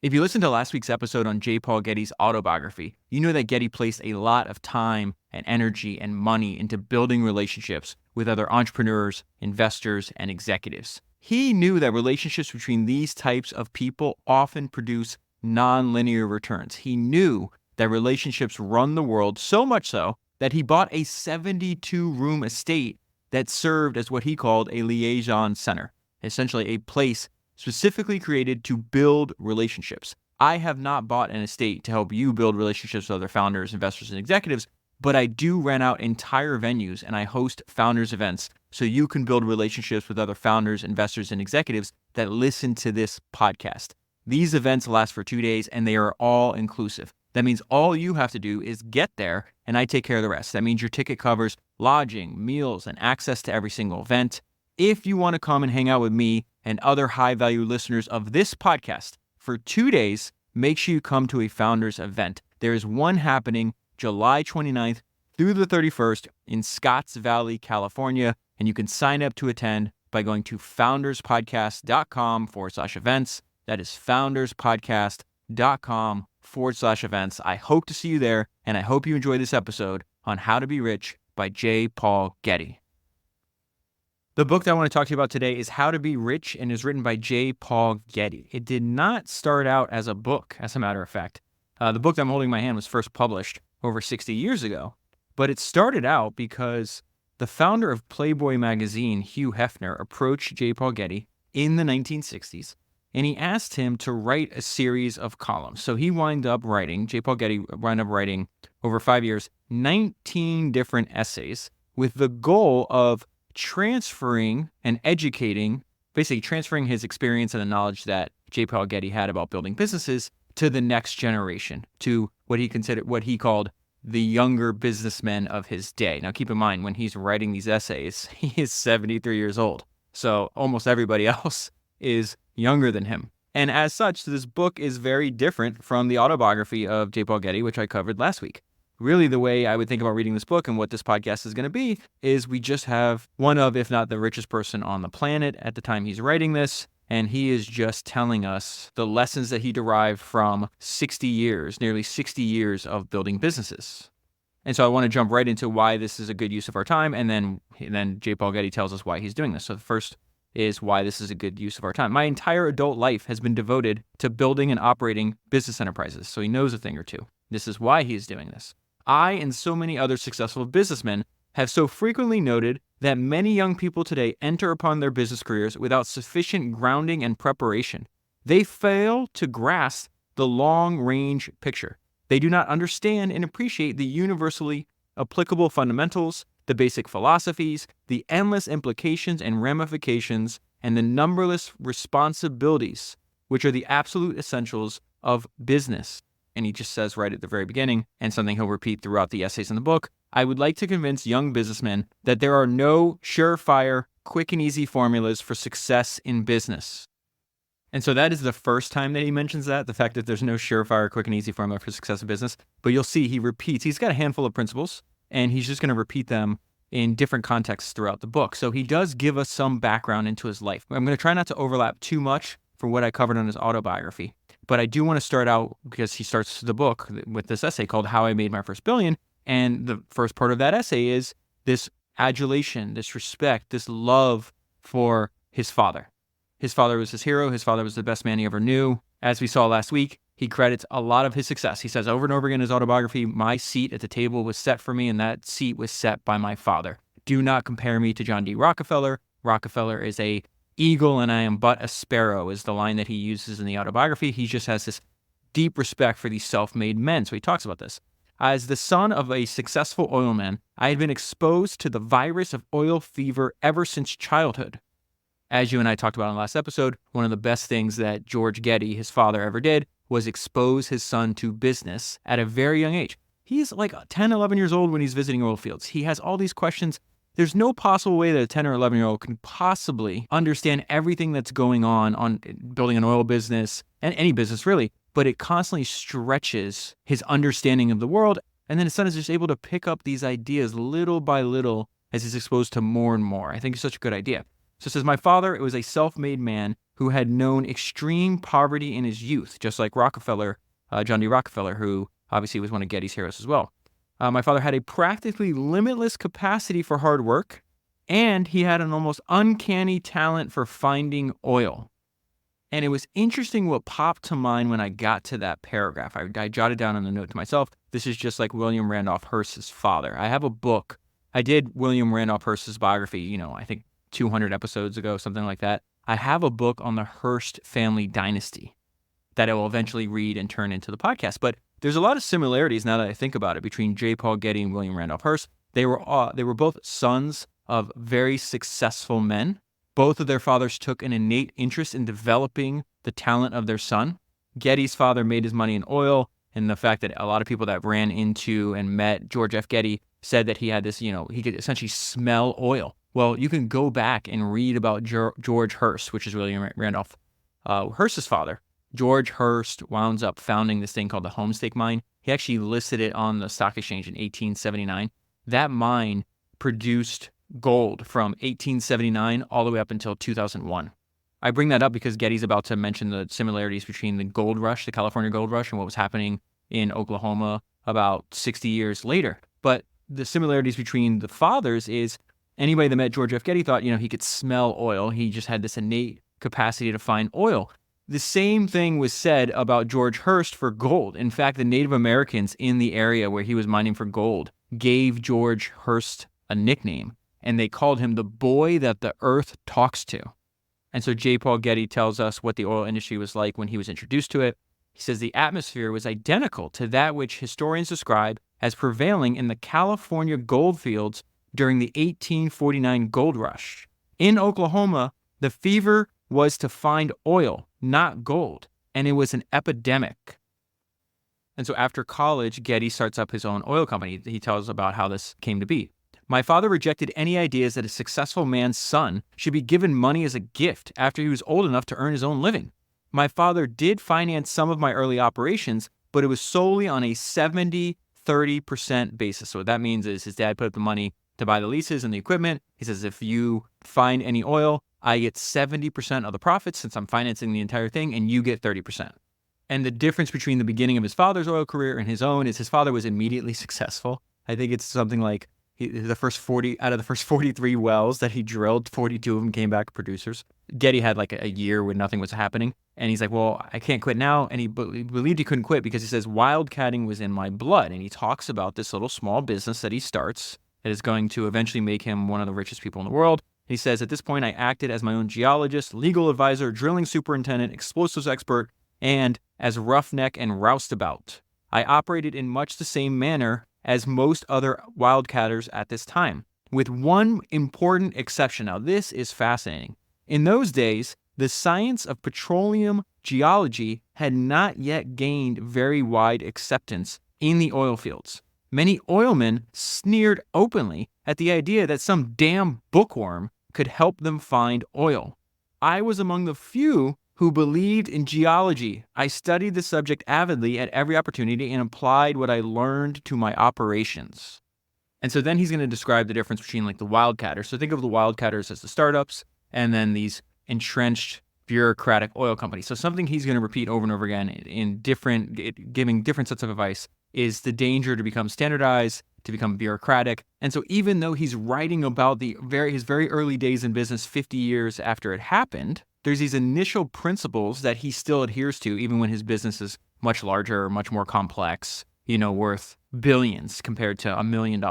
If you listened to last week's episode on J. Paul Getty's autobiography, you know that Getty placed a lot of time and energy and money into building relationships with other entrepreneurs, investors, and executives. He knew that relationships between these types of people often produce non-linear returns. He knew that relationships run the world, so much so that he bought a 72-room estate that served as what he called a liaison center, essentially a place specifically created to build relationships. I have not bought an estate to help you build relationships with other founders, investors, and executives, but I do rent out entire venues and I host founders events so you can build relationships with other founders, investors, and executives that listen to this podcast. These events last for 2 days and they are all inclusive. That means all you have to do is get there and I take care of the rest. That means your ticket covers lodging, meals, and access to every single event. If you want to come and hang out with me and other high-value listeners of this podcast for 2 days, make sure you come to a founders event. There is one happening July 29th through the 31st in Scotts Valley, California, and you can sign up to attend by going to founderspodcast.com/events. That is founderspodcast.com/events. I hope to see you there, and I hope you enjoy this episode on How to Be Rich by J. Paul Getty. The book that I want to talk to you about today is How to Be Rich and is written by J. Paul Getty. It did not start out as a book, as a matter of fact. The book that I'm holding in my hand was first published over 60 years ago, but it started out because the founder of Playboy magazine, Hugh Hefner, approached J. Paul Getty in the 1960s, and he asked him to write a series of columns. So J. Paul Getty wound up writing over 5 years, 19 different essays with the goal of transferring and educating, basically transferring his experience and the knowledge that J. Paul Getty had about building businesses to the next generation, to what he called the younger businessmen of his day. Now, keep in mind, when he's writing these essays, he is 73 years old. So almost everybody else is younger than him. And as such, this book is very different from the autobiography of J. Paul Getty, which I covered last week. Really, the way I would think about reading this book and what this podcast is going to be is we just have one of, if not the richest person on the planet at the time he's writing this, and he is just telling us the lessons that he derived from nearly 60 years of building businesses. And so I want to jump right into why this is a good use of our time, and then J. Paul Getty tells us why he's doing this. So the first is why this is a good use of our time. My entire adult life has been devoted to building and operating business enterprises, so he knows a thing or two. This is why he's doing this. I and so many other successful businessmen have so frequently noted that many young people today enter upon their business careers without sufficient grounding and preparation. They fail to grasp the long-range picture. They do not understand and appreciate the universally applicable fundamentals, the basic philosophies, the endless implications and ramifications, and the numberless responsibilities, which are the absolute essentials of business. And he just says right at the very beginning, and something he'll repeat throughout the essays in the book, I would like to convince young businessmen that there are no surefire, quick and easy formulas for success in business. And so that is the first time that he mentions that, the fact that there's no surefire, quick and easy formula for success in business. But you'll see he repeats, he's got a handful of principles, and he's just going to repeat them in different contexts throughout the book. So he does give us some background into his life. I'm going to try not to overlap too much from what I covered on his autobiography. But I do want to start out, because he starts the book with this essay called How I Made My First Billion. And the first part of that essay is this adulation, this respect, this love for his father. His father was his hero. His father was the best man he ever knew. As we saw last week, he credits a lot of his success. He says over and over again in his autobiography, my seat at the table was set for me, and that seat was set by my father. Do not compare me to John D. Rockefeller. Rockefeller is a eagle and I am but a sparrow is the line that he uses in the autobiography. He just has this deep respect for these self-made men. So he talks about this. As the son of a successful oilman, I had been exposed to the virus of oil fever ever since childhood. As you and I talked about in the last episode, one of the best things that George Getty, his father, ever did was expose his son to business at a very young age. He's like 10, 11 years old when he's visiting oil fields. He has all these questions. There's no possible way that a 10 or 11-year-old can possibly understand everything that's going on building an oil business, and any business really, but it constantly stretches his understanding of the world, and then his son is just able to pick up these ideas little by little as he's exposed to more and more. I think it's such a good idea. So it says, my father was a self-made man who had known extreme poverty in his youth, just like Rockefeller, John D. Rockefeller, who obviously was one of Getty's heroes as well. My father had a practically limitless capacity for hard work, and he had an almost uncanny talent for finding oil. And it was interesting what popped to mind when I got to that paragraph. I jotted down on the note to myself, this is just like William Randolph Hearst's father. I have a book. I did William Randolph Hearst's biography, I think 200 episodes ago, something like that. I have a book on the Hearst family dynasty that I will eventually read and turn into the podcast. But there's a lot of similarities now that I think about it between J. Paul Getty and William Randolph Hearst. They were both sons of very successful men. Both of their fathers took an innate interest in developing the talent of their son. Getty's father made his money in oil, and the fact that a lot of people that ran into and met George F. Getty said that he had this, he could essentially smell oil. Well, you can go back and read about George Hearst, which is William Randolph Hearst's father. George Hearst wound up founding this thing called the Homestake Mine. He actually listed it on the stock exchange in 1879. That mine produced gold from 1879 all the way up until 2001. I bring that up because Getty's about to mention the similarities between the gold rush, the California gold rush, and what was happening in Oklahoma about 60 years later. But the similarities between the fathers is anybody that met George F. Getty thought, he could smell oil. He just had this innate capacity to find oil. The same thing was said about George Hearst for gold. In fact, the Native Americans in the area where he was mining for gold gave George Hearst a nickname, and they called him the boy that the earth talks to. And so J. Paul Getty tells us what the oil industry was like when he was introduced to it. He says the atmosphere was identical to that which historians describe as prevailing in the California gold fields during the 1849 gold rush. In Oklahoma, the fever was to find oil, not gold, and it was an epidemic. And so after college, Getty starts up his own oil company. He tells about how this came to be. My father rejected any ideas that a successful man's son should be given money as a gift after he was old enough to earn his own living. My father did finance some of my early operations, but it was solely on a 70-30% basis. So what that means is his dad put up the money to buy the leases and the equipment. He says, if you find any oil, I get 70% of the profits since I'm financing the entire thing, and you get 30%. And the difference between the beginning of his father's oil career and his own is his father was immediately successful. I think it's something like the first 40 out of the first 43 wells that he drilled, 42 of them came back producers. Getty had like a year when nothing was happening. And he's like, well, I can't quit now. And he believed he couldn't quit because he says, wildcatting was in my blood. And he talks about this little small business that he starts that is going to eventually make him one of the richest people in the world. He says, at this point, I acted as my own geologist, legal advisor, drilling superintendent, explosives expert, and as roughneck and roustabout. I operated in much the same manner as most other wildcatters at this time, with one important exception. Now, this is fascinating. In those days, the science of petroleum geology had not yet gained very wide acceptance in the oil fields. Many oilmen sneered openly at the idea that some damn bookworm could help them find oil. I was among the few who believed in geology. I studied the subject avidly at every opportunity and applied what I learned to my operations. And so then he's going to describe the difference between like the wildcatters. So think of the wildcatters as the startups and then these entrenched bureaucratic oil companies. So something he's going to repeat over and over again in giving different sets of advice is the danger to become standardized, to become bureaucratic. And so even though he's writing about his very early days in business 50 years after it happened, there's these initial principles that he still adheres to, even when his business is much larger, much more complex, worth billions compared to $1 million,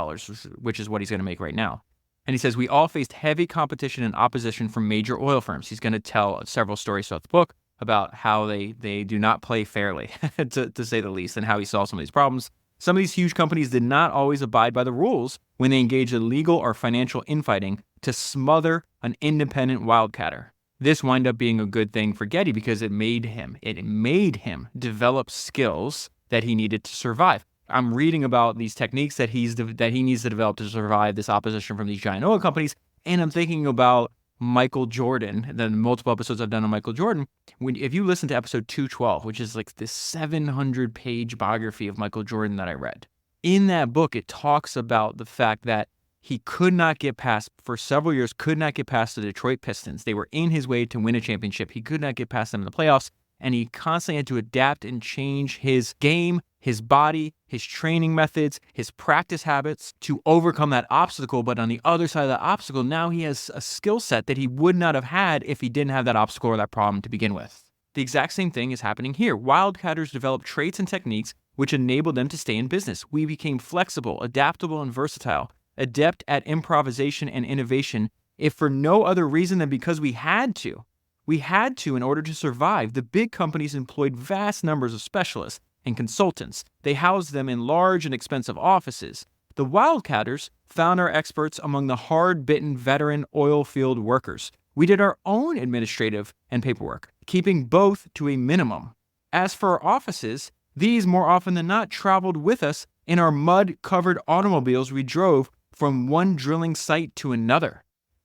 which is what he's going to make right now. And he says, we all faced heavy competition and opposition from major oil firms. He's going to tell several stories throughout the book about how they do not play fairly, to say the least, and how he solved some of these problems. Some of these huge companies did not always abide by the rules when they engaged in legal or financial infighting to smother an independent wildcatter. This wound up being a good thing for Getty because it made him develop skills that he needed to survive. I'm reading about these techniques that he needs to develop to survive this opposition from these giant oil companies, and I'm thinking about Michael Jordan, the multiple episodes I've done on Michael Jordan. If you listen to episode 212, which is like this 700-page biography of Michael Jordan that I read, in that book, it talks about the fact that he could not get past, for several years, could not get past the Detroit Pistons. They were in his way to win a championship. He could not get past them in the playoffs, and he constantly had to adapt and change his game, his body, his training methods, his practice habits to overcome that obstacle. But on the other side of that obstacle, now he has a skill set that he would not have had if he didn't have that obstacle or that problem to begin with. The exact same thing is happening here. Wildcatters developed traits and techniques which enabled them to stay in business. We became flexible, adaptable, and versatile, adept at improvisation and innovation, if for no other reason than because we had to. We had to in order to survive. The big companies employed vast numbers of specialists and consultants. They housed them in large and expensive offices. The Wildcatters found our experts among the hard-bitten veteran oil field workers. We did our own administrative and paperwork, keeping both to a minimum. As for our offices, these more often than not traveled with us in our mud-covered automobiles. We drove from one drilling site to another.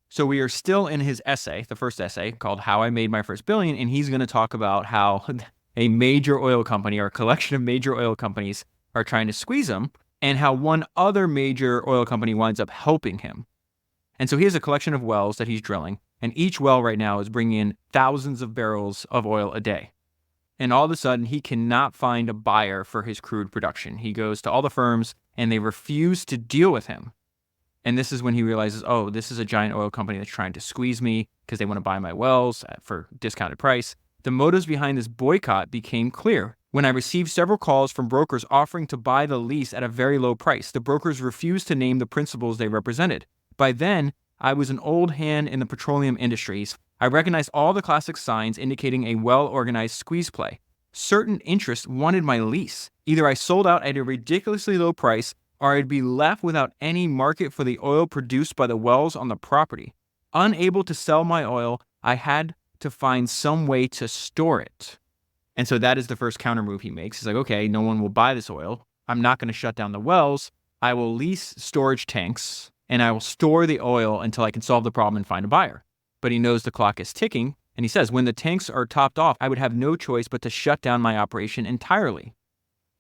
So we are still in his essay, the first essay, called How I Made My First Billion, and he's going to talk about how a major oil company or a collection of major oil companies are trying to squeeze him, and how one other major oil company winds up helping him. And so he has a collection of wells that he's drilling, and each well right now is bringing in thousands of barrels of oil a day. And all of a sudden, he cannot find a buyer for his crude production. He goes to all the firms, and they refuse to deal with him. And this is when he realizes, oh, this is a giant oil company that's trying to squeeze me because they want to buy my wells for discounted price. The motives behind this boycott became clear when I received several calls from brokers offering to buy the lease at a very low price. The brokers refused to name the principals they represented. By then, I was an old hand in the petroleum industries. I recognized all the classic signs indicating a well-organized squeeze play. Certain interests wanted my lease. Either I sold out at a ridiculously low price, or I'd be left without any market for the oil produced by the wells on the property. Unable to sell my oil, I had to find some way to store it. And so that is the first counter move he makes. He's like, okay, no one will buy this oil. I'm not going to shut down the wells. I will lease storage tanks, and I will store the oil until I can solve the problem and find a buyer. But he knows the clock is ticking, and he says, when the tanks are topped off, I would have no choice but to shut down my operation entirely.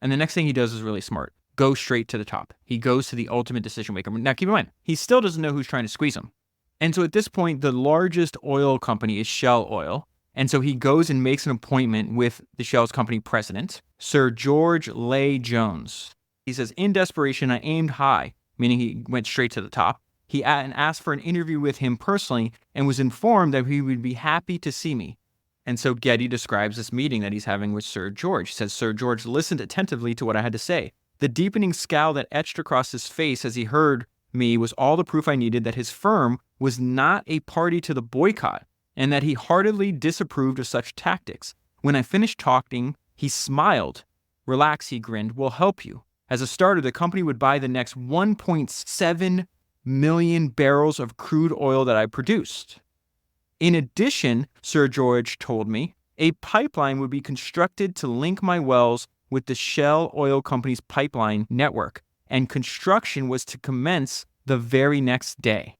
And the next thing he does is really smart. Go straight to the top. He goes to the ultimate decision maker. Now, keep in mind, he still doesn't know who's trying to squeeze him. And so at this point, the largest oil company is Shell Oil. And so he goes and makes an appointment with the Shell's company president, Sir George Leigh Jones. He says, in desperation, I aimed high, meaning he went straight to the top. He asked for an interview with him personally and was informed that he would be happy to see me. And so Getty describes this meeting that he's having with Sir George. He says, Sir George listened attentively to what I had to say. The deepening scowl that etched across his face as he heard me was all the proof I needed that his firm was not a party to the boycott and that he heartily disapproved of such tactics. When I finished talking, he smiled. Relax, he grinned, we'll help you. As a starter, the company would buy the next 1.7 million barrels of crude oil that I produced. In addition, Sir George told me, a pipeline would be constructed to link my wells with the Shell Oil Company's pipeline network, and construction was to commence the very next day.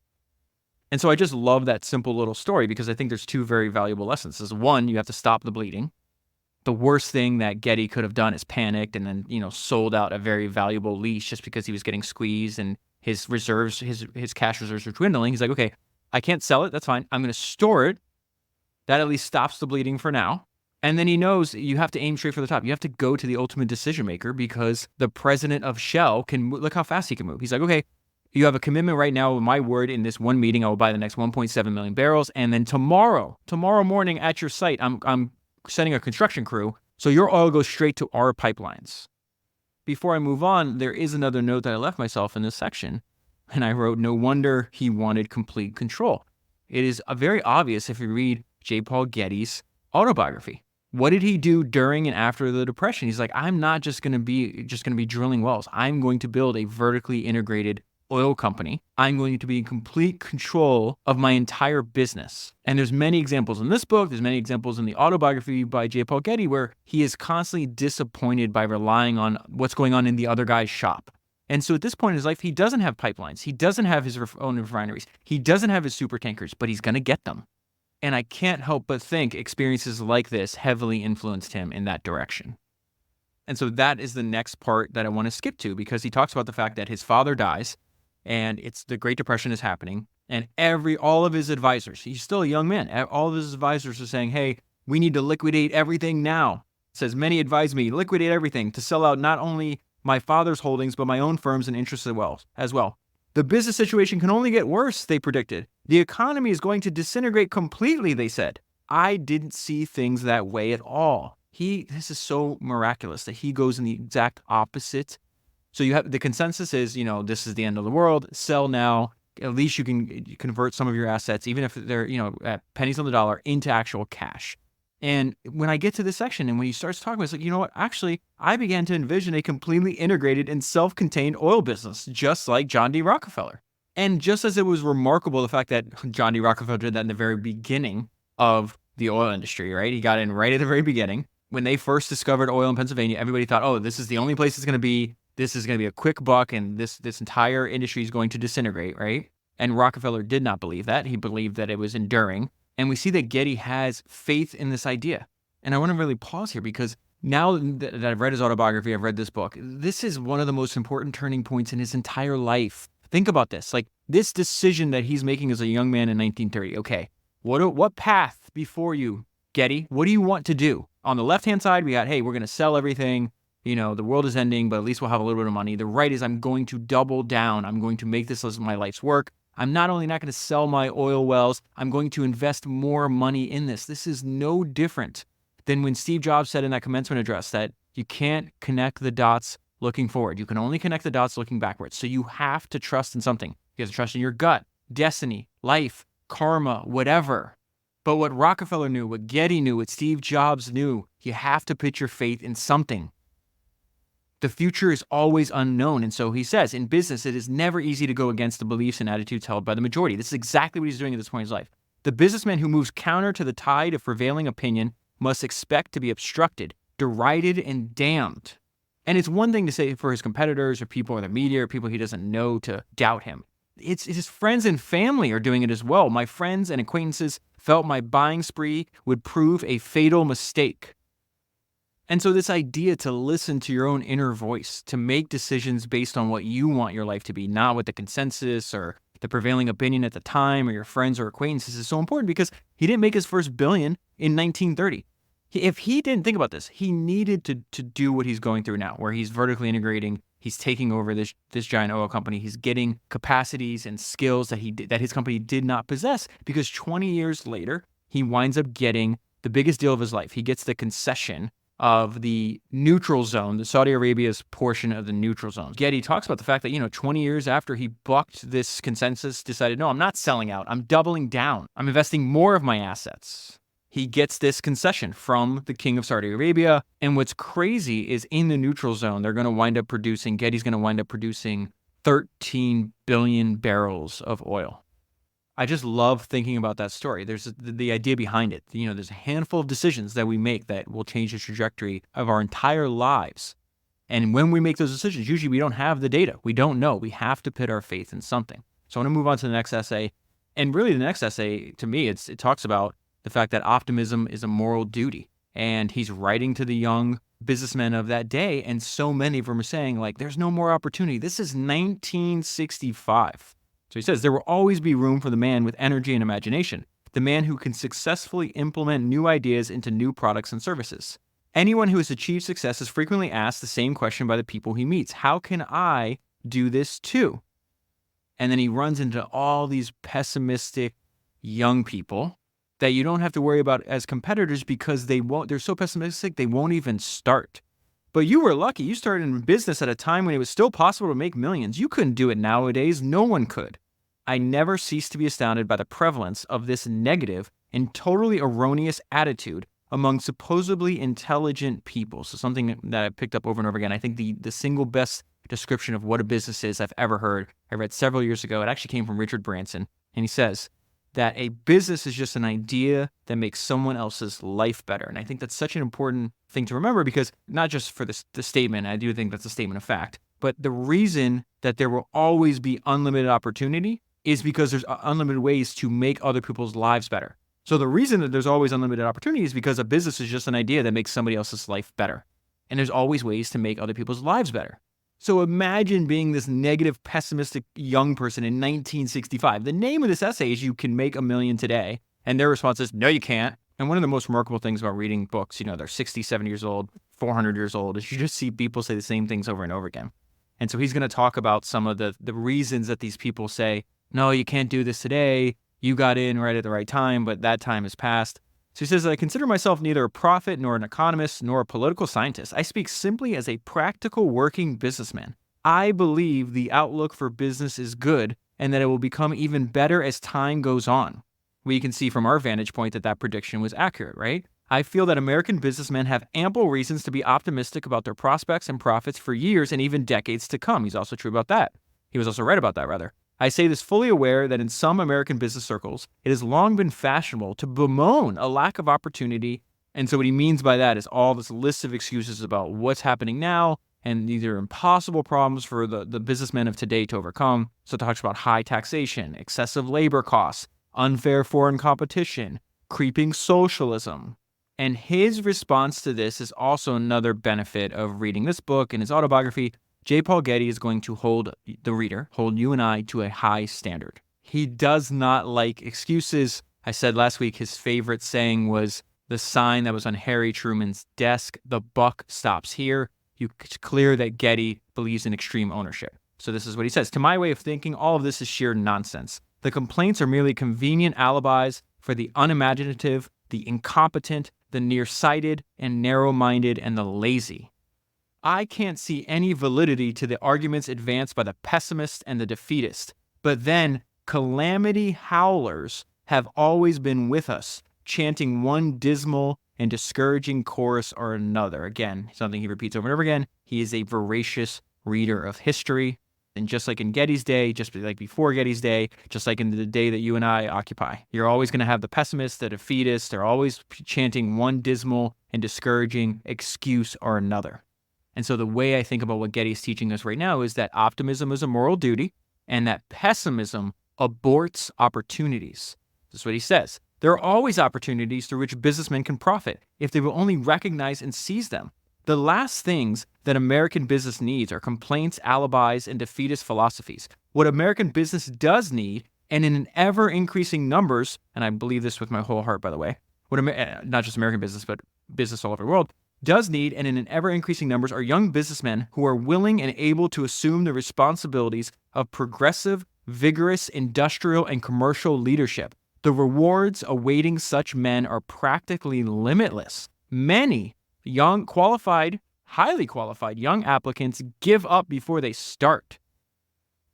And so I just love that simple little story because I think there's two very valuable lessons. Is one, you have to stop the bleeding. The worst thing that Getty could have done is panicked and then, sold out a very valuable lease just because he was getting squeezed and his reserves, his cash reserves were dwindling. He's like, okay, I can't sell it. That's fine. I'm going to store it. That at least stops the bleeding for now. And then he knows you have to aim straight for the top. You have to go to the ultimate decision maker because the president of Shell can look how fast he can move. He's like, okay, you have a commitment right now with my word in this one meeting. I will buy the next 1.7 million barrels. And then tomorrow morning at your site, I'm sending a construction crew. So your oil goes straight to our pipelines. Before I move on, there is another note that I left myself in this section. And I wrote, no wonder he wanted complete control. It is very obvious if you read J. Paul Getty's autobiography. What did he do during and after the Depression? He's like, I'm not just going to be drilling wells. I'm going to build a vertically integrated oil company. I'm going to be in complete control of my entire business. And there's many examples in this book. There's many examples in the autobiography by J. Paul Getty where he is constantly disappointed by relying on what's going on in the other guy's shop. And so at this point in his life, he doesn't have pipelines. He doesn't have his own refineries. He doesn't have his super tankers, but he's going to get them. And I can't help but think experiences like this heavily influenced him in that direction. And so that is the next part that I want to skip to because he talks about the fact that his father dies and it's the Great Depression is happening. And all of his advisors, he's still a young man, all of his advisors are saying, hey, we need to liquidate everything now. It says, many advise me, liquidate everything to sell out not only my father's holdings, but my own firms and interests as well. The business situation can only get worse, they predicted. The economy is going to disintegrate completely, they said. I didn't see things that way at all. This is so miraculous that he goes in the exact opposite. So you have the consensus is, this is the end of the world. Sell now. At least you can convert some of your assets, even if they're, at pennies on the dollar, into actual cash. And when I get to this section and when he starts talking, it's like, you know what? Actually, I began to envision a completely integrated and self-contained oil business, just like John D. Rockefeller. And just as it was remarkable, the fact that John D. Rockefeller did that in the very beginning of the oil industry, right? He got in right at the very beginning. When they first discovered oil in Pennsylvania, everybody thought, oh, this is the only place it's going to be. This is going to be a quick buck, and this entire industry is going to disintegrate, right? And Rockefeller did not believe that. He believed that it was enduring. And we see that Getty has faith in this idea. And I want to really pause here because now that I've read his autobiography, I've read this book, this is one of the most important turning points in his entire life. Think about this, like this decision that he's making as a young man in 1930. Okay, what path before you, Getty? What do you want to do? On the left-hand side, we got, hey, we're going to sell everything. The world is ending, but at least we'll have a little bit of money. The right is I'm going to double down. I'm going to make this my life's work. I'm not only not going to sell my oil wells, I'm going to invest more money in this. This is no different than when Steve Jobs said in that commencement address that you can't connect the dots looking forward. You can only connect the dots looking backwards. So you have to trust in something. You have to trust in your gut, destiny, life, karma, whatever. But what Rockefeller knew, what Getty knew, what Steve Jobs knew, you have to put your faith in something. The future is always unknown. And so he says, in business, it is never easy to go against the beliefs and attitudes held by the majority. This is exactly what he's doing at this point in his life. The businessman who moves counter to the tide of prevailing opinion must expect to be obstructed, derided, and damned. And it's one thing to say for his competitors or people in the media or people he doesn't know to doubt him. It's his friends and family are doing it as well. My friends and acquaintances felt my buying spree would prove a fatal mistake. And so this idea to listen to your own inner voice, to make decisions based on what you want your life to be, not what the consensus or the prevailing opinion at the time or your friends or acquaintances is so important because he didn't make his first billion in 1930. If he didn't think about this, he needed to do what he's going through now, where he's vertically integrating, he's taking over this giant oil company, he's getting capacities and skills that his company did not possess because 20 years later, he winds up getting the biggest deal of his life. He gets the concession of the neutral zone, the Saudi Arabia's portion of the neutral zone. Getty talks about the fact that, 20 years after he bucked this consensus, decided, no, I'm not selling out. I'm doubling down. I'm investing more of my assets. He gets this concession from the king of Saudi Arabia. And what's crazy is in the neutral zone, Getty's going to wind up producing 13 billion barrels of oil. I just love thinking about that story. There's the idea behind it. There's a handful of decisions that we make that will change the trajectory of our entire lives. And when we make those decisions, usually we don't have the data. We don't know. We have to put our faith in something. So I want to move on to the next essay. And really the next essay, to me, it talks about the fact that optimism is a moral duty. And he's writing to the young businessmen of that day. And so many of them are saying, there's no more opportunity. This is 1965. So he says, there will always be room for the man with energy and imagination, the man who can successfully implement new ideas into new products and services. Anyone who has achieved success is frequently asked the same question by the people he meets. How can I do this too? And then he runs into all these pessimistic young people that you don't have to worry about as competitors because they're so pessimistic, they won't even start. But you were lucky. You started in business at a time when it was still possible to make millions. You couldn't do it nowadays. No one could. I never cease to be astounded by the prevalence of this negative and totally erroneous attitude among supposedly intelligent people. So something that I picked up over and over again. I think the single best description of what a business is I've ever heard, I read several years ago. It actually came from Richard Branson. And he says that a business is just an idea that makes someone else's life better. And I think that's such an important thing to remember because not just for the statement, I do think that's a statement of fact, but the reason that there will always be unlimited opportunity is because there's unlimited ways to make other people's lives better. So the reason that there's always unlimited opportunity is because a business is just an idea that makes somebody else's life better. And there's always ways to make other people's lives better. So imagine being this negative, pessimistic young person in 1965. The name of this essay is You Can Make a Million Today. And their response is, no, you can't. And one of the most remarkable things about reading books, they're 60, 70 years old, 400 years old, is you just see people say the same things over and over again. And so he's going to talk about some of the reasons that these people say, no, you can't do this today. You got in right at the right time, but that time has passed. So he says, I consider myself neither a prophet nor an economist nor a political scientist. I speak simply as a practical working businessman. I believe the outlook for business is good and that it will become even better as time goes on. We can see from our vantage point that prediction was accurate, right? I feel that American businessmen have ample reasons to be optimistic about their prospects and profits for years and even decades to come. He's also true about that. He was also right about that, rather. I say this fully aware that in some American business circles, it has long been fashionable to bemoan a lack of opportunity. And so what he means by that is all this list of excuses about what's happening now, and these are impossible problems for the businessmen of today to overcome. So it talks about high taxation, excessive labor costs, unfair foreign competition, creeping socialism. And his response to this is also another benefit of reading this book. In his autobiography, J. Paul Getty is going to hold the reader, hold you and I, to a high standard. He does not like excuses. I said last week his favorite saying was the sign that was on Harry Truman's desk, the buck stops here. It's clear that Getty believes in extreme ownership. So this is what he says. To my way of thinking, all of this is sheer nonsense. The complaints are merely convenient alibis for the unimaginative, the incompetent, the nearsighted and narrow-minded, and the lazy. I can't see any validity to the arguments advanced by the pessimist and the defeatist. But then, calamity howlers have always been with us, chanting one dismal and discouraging chorus or another. Again, something he repeats over and over again. He is a voracious reader of history. And just like in Getty's day, just like before Getty's day, just like in the day that you and I occupy, you're always going to have the pessimists, the defeatists. They're always chanting one dismal and discouraging excuse or another. And so the way I think about what Getty is teaching us right now is that optimism is a moral duty and that pessimism aborts opportunities. This is what he says. There are always opportunities through which businessmen can profit if they will only recognize and seize them. The last things that American business needs are complaints, alibis, and defeatist philosophies. What American business does need, and in an ever-increasing numbers, and I believe this with my whole heart, by the way, not just American business, but business all over the world, does need, and in an ever-increasing numbers, are young businessmen who are willing and able to assume the responsibilities of progressive, vigorous, industrial, and commercial leadership. The rewards awaiting such men are practically limitless. Many young, highly qualified young applicants give up before they start.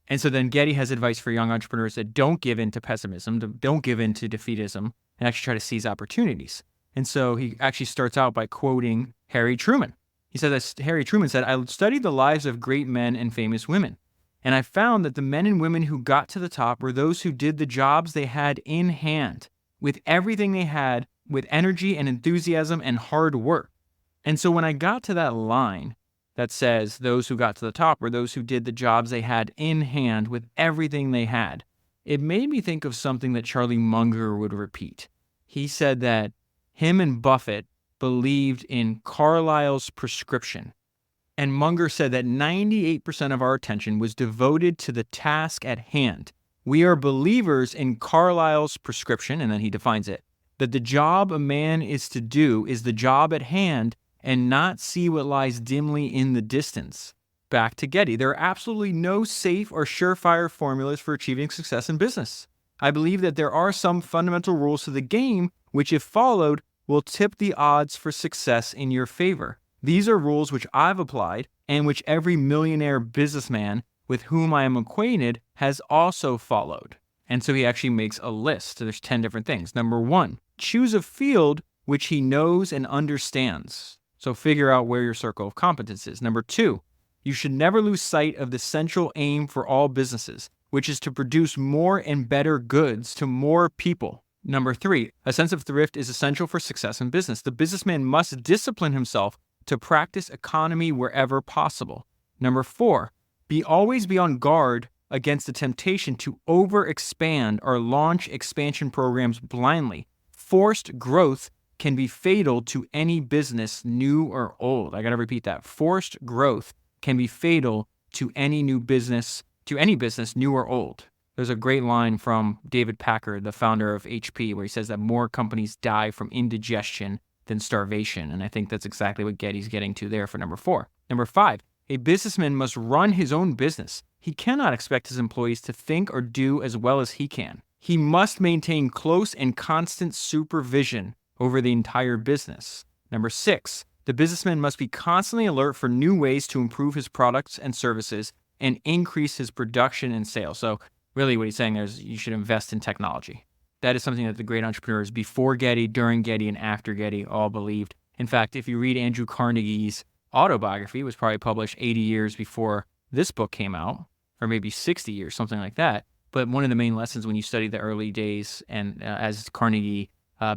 And so then Getty has advice for young entrepreneurs that don't give in to pessimism, don't give in to defeatism, and actually try to seize opportunities. And so he actually starts out by quoting Harry Truman. He says, Harry Truman said, I studied the lives of great men and famous women, and I found that the men and women who got to the top were those who did the jobs they had in hand, with everything they had, with energy and enthusiasm and hard work. And so when I got to that line that says those who got to the top were those who did the jobs they had in hand with everything they had, it made me think of something that Charlie Munger would repeat. He said that him and Buffett believed in Carlyle's prescription. And Munger said that 98% of our attention was devoted to the task at hand. We are believers in Carlyle's prescription, and then he defines it, that the job a man is to do is the job at hand and not see what lies dimly in the distance. Back to Getty, there are absolutely no safe or surefire formulas for achieving success in business. I believe that there are some fundamental rules to the game which, if followed, will tip the odds for success in your favor. These are rules which I've applied and which every millionaire businessman with whom I am acquainted has also followed. And so he actually makes a list. There's 10 different things. Number 1, choose a field which he knows and understands. So figure out where your circle of competence is. Number 2, you should never lose sight of the central aim for all businesses, which is to produce more and better goods to more people. Number 3, a sense of thrift is essential for success in business. The businessman must discipline himself to practice economy wherever possible. Number 4, always be on guard against the temptation to overexpand or launch expansion programs blindly. Forced growth can be fatal to any business, new or old. I got to repeat that. Forced growth can be fatal to any business, new or old. There's a great line from David Packard, the founder of HP, where he says that more companies die from indigestion than starvation. And I think that's exactly what Getty's getting to there for number 4. Number 5, a businessman must run his own business. He cannot expect his employees to think or do as well as he can. He must maintain close and constant supervision over the entire business. Number 6, the businessman must be constantly alert for new ways to improve his products and services and increase his production and sales. So really what he's saying there is you should invest in technology. That is something that the great entrepreneurs before Getty, during Getty, and after Getty all believed. In fact, if you read Andrew Carnegie's autobiography, it was probably published 80 years before this book came out, or maybe 60 years, something like that. But one of the main lessons when you study the early days and as Carnegie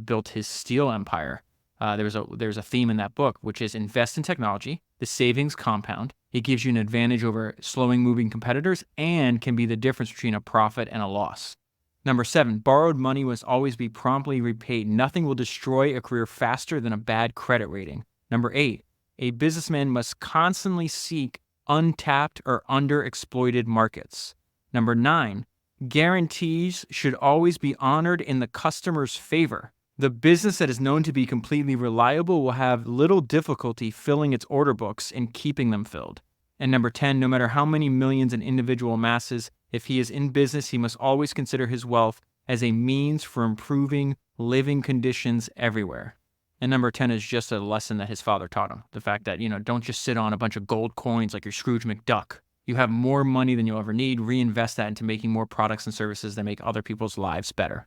built his steel empire, there's a theme in that book, which is invest in technology. The savings compound. It gives you an advantage over slowing moving competitors and can be the difference between a profit and a loss. Number 7, borrowed money must always be promptly repaid. Nothing will destroy a career faster than a bad credit rating. Number 8, a businessman must constantly seek untapped or underexploited markets. Number 9, guarantees should always be honored in the customer's favor. The business that is known to be completely reliable will have little difficulty filling its order books and keeping them filled. And number 10, no matter how many millions an individual amasses, if he is in business, he must always consider his wealth as a means for improving living conditions everywhere. And number 10 is just a lesson that his father taught him. The fact that, don't just sit on a bunch of gold coins like your Scrooge McDuck. You have more money than you'll ever need. Reinvest that into making more products and services that make other people's lives better.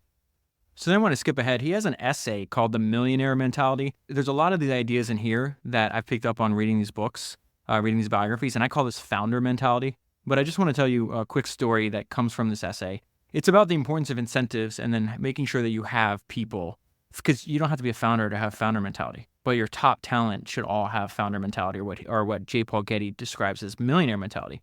So then I want to skip ahead. He has an essay called The Millionaire Mentality. There's a lot of these ideas in here that I've picked up on reading these books, reading these biographies, and I call this founder mentality. But I just want to tell you a quick story that comes from this essay. It's about the importance of incentives and then making sure that you have people, because you don't have to be a founder to have founder mentality, but your top talent should all have founder mentality, or what J. Paul Getty describes as millionaire mentality.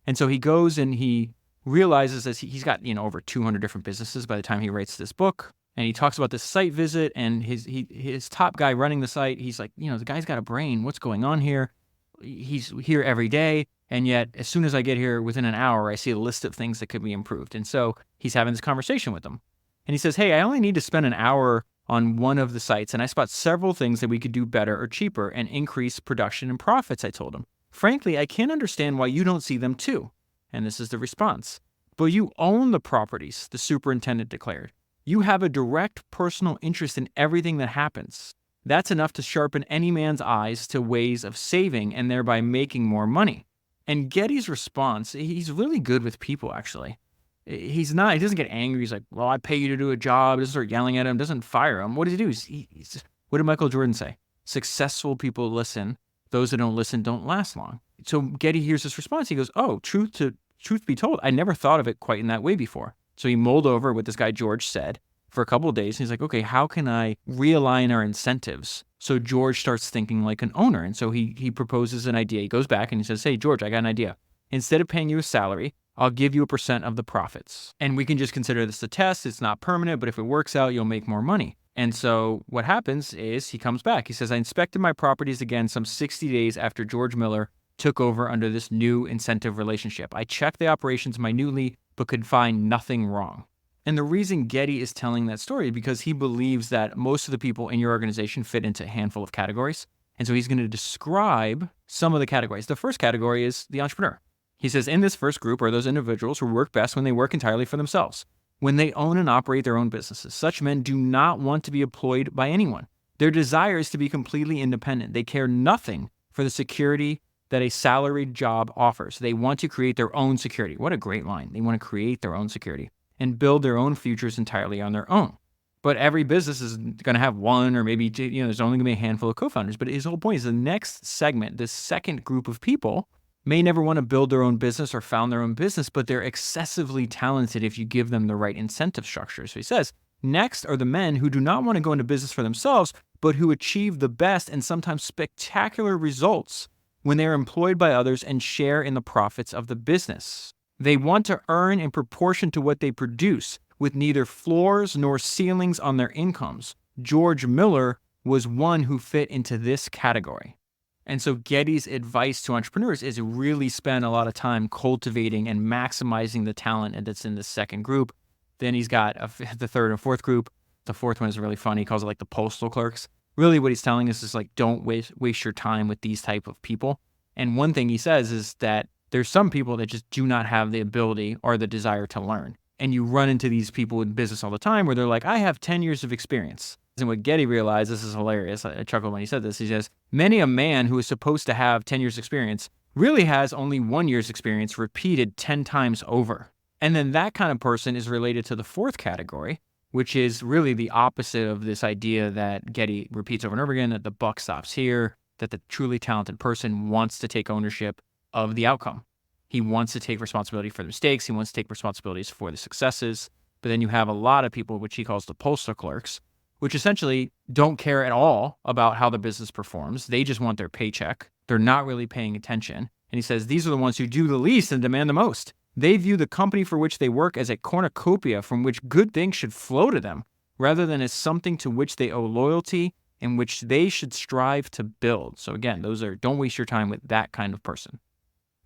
And so he goes and he realizes that he's got over 200 different businesses by the time he writes this book. And he talks about this site visit and his top guy running the site. He's like, the guy's got a brain. What's going on here? He's here every day. And yet, as soon as I get here, within an hour, I see a list of things that could be improved. And so he's having this conversation with them. And he says, hey, I only need to spend an hour on one of the sites, and I spot several things that we could do better or cheaper and increase production and profits, I told him. Frankly, I can't understand why you don't see them too. And this is the response. But you own the properties, the superintendent declared. You have a direct personal interest in everything that happens. That's enough to sharpen any man's eyes to ways of saving and thereby making more money. And Getty's response, he's really good with people, actually. He doesn't get angry. He's like, well, I pay you to do a job. Doesn't start yelling at him, doesn't fire him. What does he do? What did Michael Jordan say? Successful people listen. Those that don't listen don't last long. So Getty hears this response. He goes, oh, truth be told, I never thought of it quite in that way before. So he mulled over what this guy George said for a couple of days. He's like, okay, how can I realign our incentives? So George starts thinking like an owner. And so he proposes an idea. He goes back and he says, hey, George, I got an idea. Instead of paying you a salary, I'll give you 1% of the profits. And we can just consider this a test. It's not permanent, but if it works out, you'll make more money. And so what happens is he comes back. He says, I inspected my properties again some 60 days after George Miller took over under this new incentive relationship. I checked the operations minutely, but could find nothing wrong. And the reason Getty is telling that story is because he believes that most of the people in your organization fit into a handful of categories. And so he's going to describe some of the categories. The first category is the entrepreneur. He says, in this first group are those individuals who work best when they work entirely for themselves, when they own and operate their own businesses. Such men do not want to be employed by anyone. Their desire is to be completely independent. They care nothing for the security that a salaried job offers. They want to create their own security. What a great line. They want to create their own security and build their own futures entirely on their own. But every business is going to have one or maybe two, there's only going to be a handful of co-founders. But his whole point is the next segment, this second group of people, may never want to build their own business or found their own business, but they're excessively talented if you give them the right incentive structure. So he says, next are the men who do not want to go into business for themselves, but who achieve the best and sometimes spectacular results when they are employed by others and share in the profits of the business. They want to earn in proportion to what they produce, with neither floors nor ceilings on their incomes. George Miller was one who fit into this category. And so Getty's advice to entrepreneurs is really spend a lot of time cultivating and maximizing the talent that's in the second group. Then he's got the third and fourth group. The fourth one is really funny. He calls it like the postal clerks. Really what he's telling us is like, don't waste your time with these type of people. And one thing he says is that there's some people that just do not have the ability or the desire to learn. And you run into these people in business all the time where they're like, I have 10 years of experience. And what Getty realized, this is hilarious, I chuckled when he said this, he says, many a man who is supposed to have 10 years experience really has only 1 year's experience repeated 10 times over. And then that kind of person is related to the fourth category, which is really the opposite of this idea that Getty repeats over and over again, that the buck stops here, that the truly talented person wants to take ownership of the outcome. He wants to take responsibility for the mistakes. He wants to take responsibilities for the successes. But then you have a lot of people, which he calls the postal clerks, which essentially don't care at all about how the business performs. They just want their paycheck. They're not really paying attention. And he says, these are the ones who do the least and demand the most. They view the company for which they work as a cornucopia from which good things should flow to them, rather than as something to which they owe loyalty and which they should strive to build. So again, don't waste your time with that kind of person.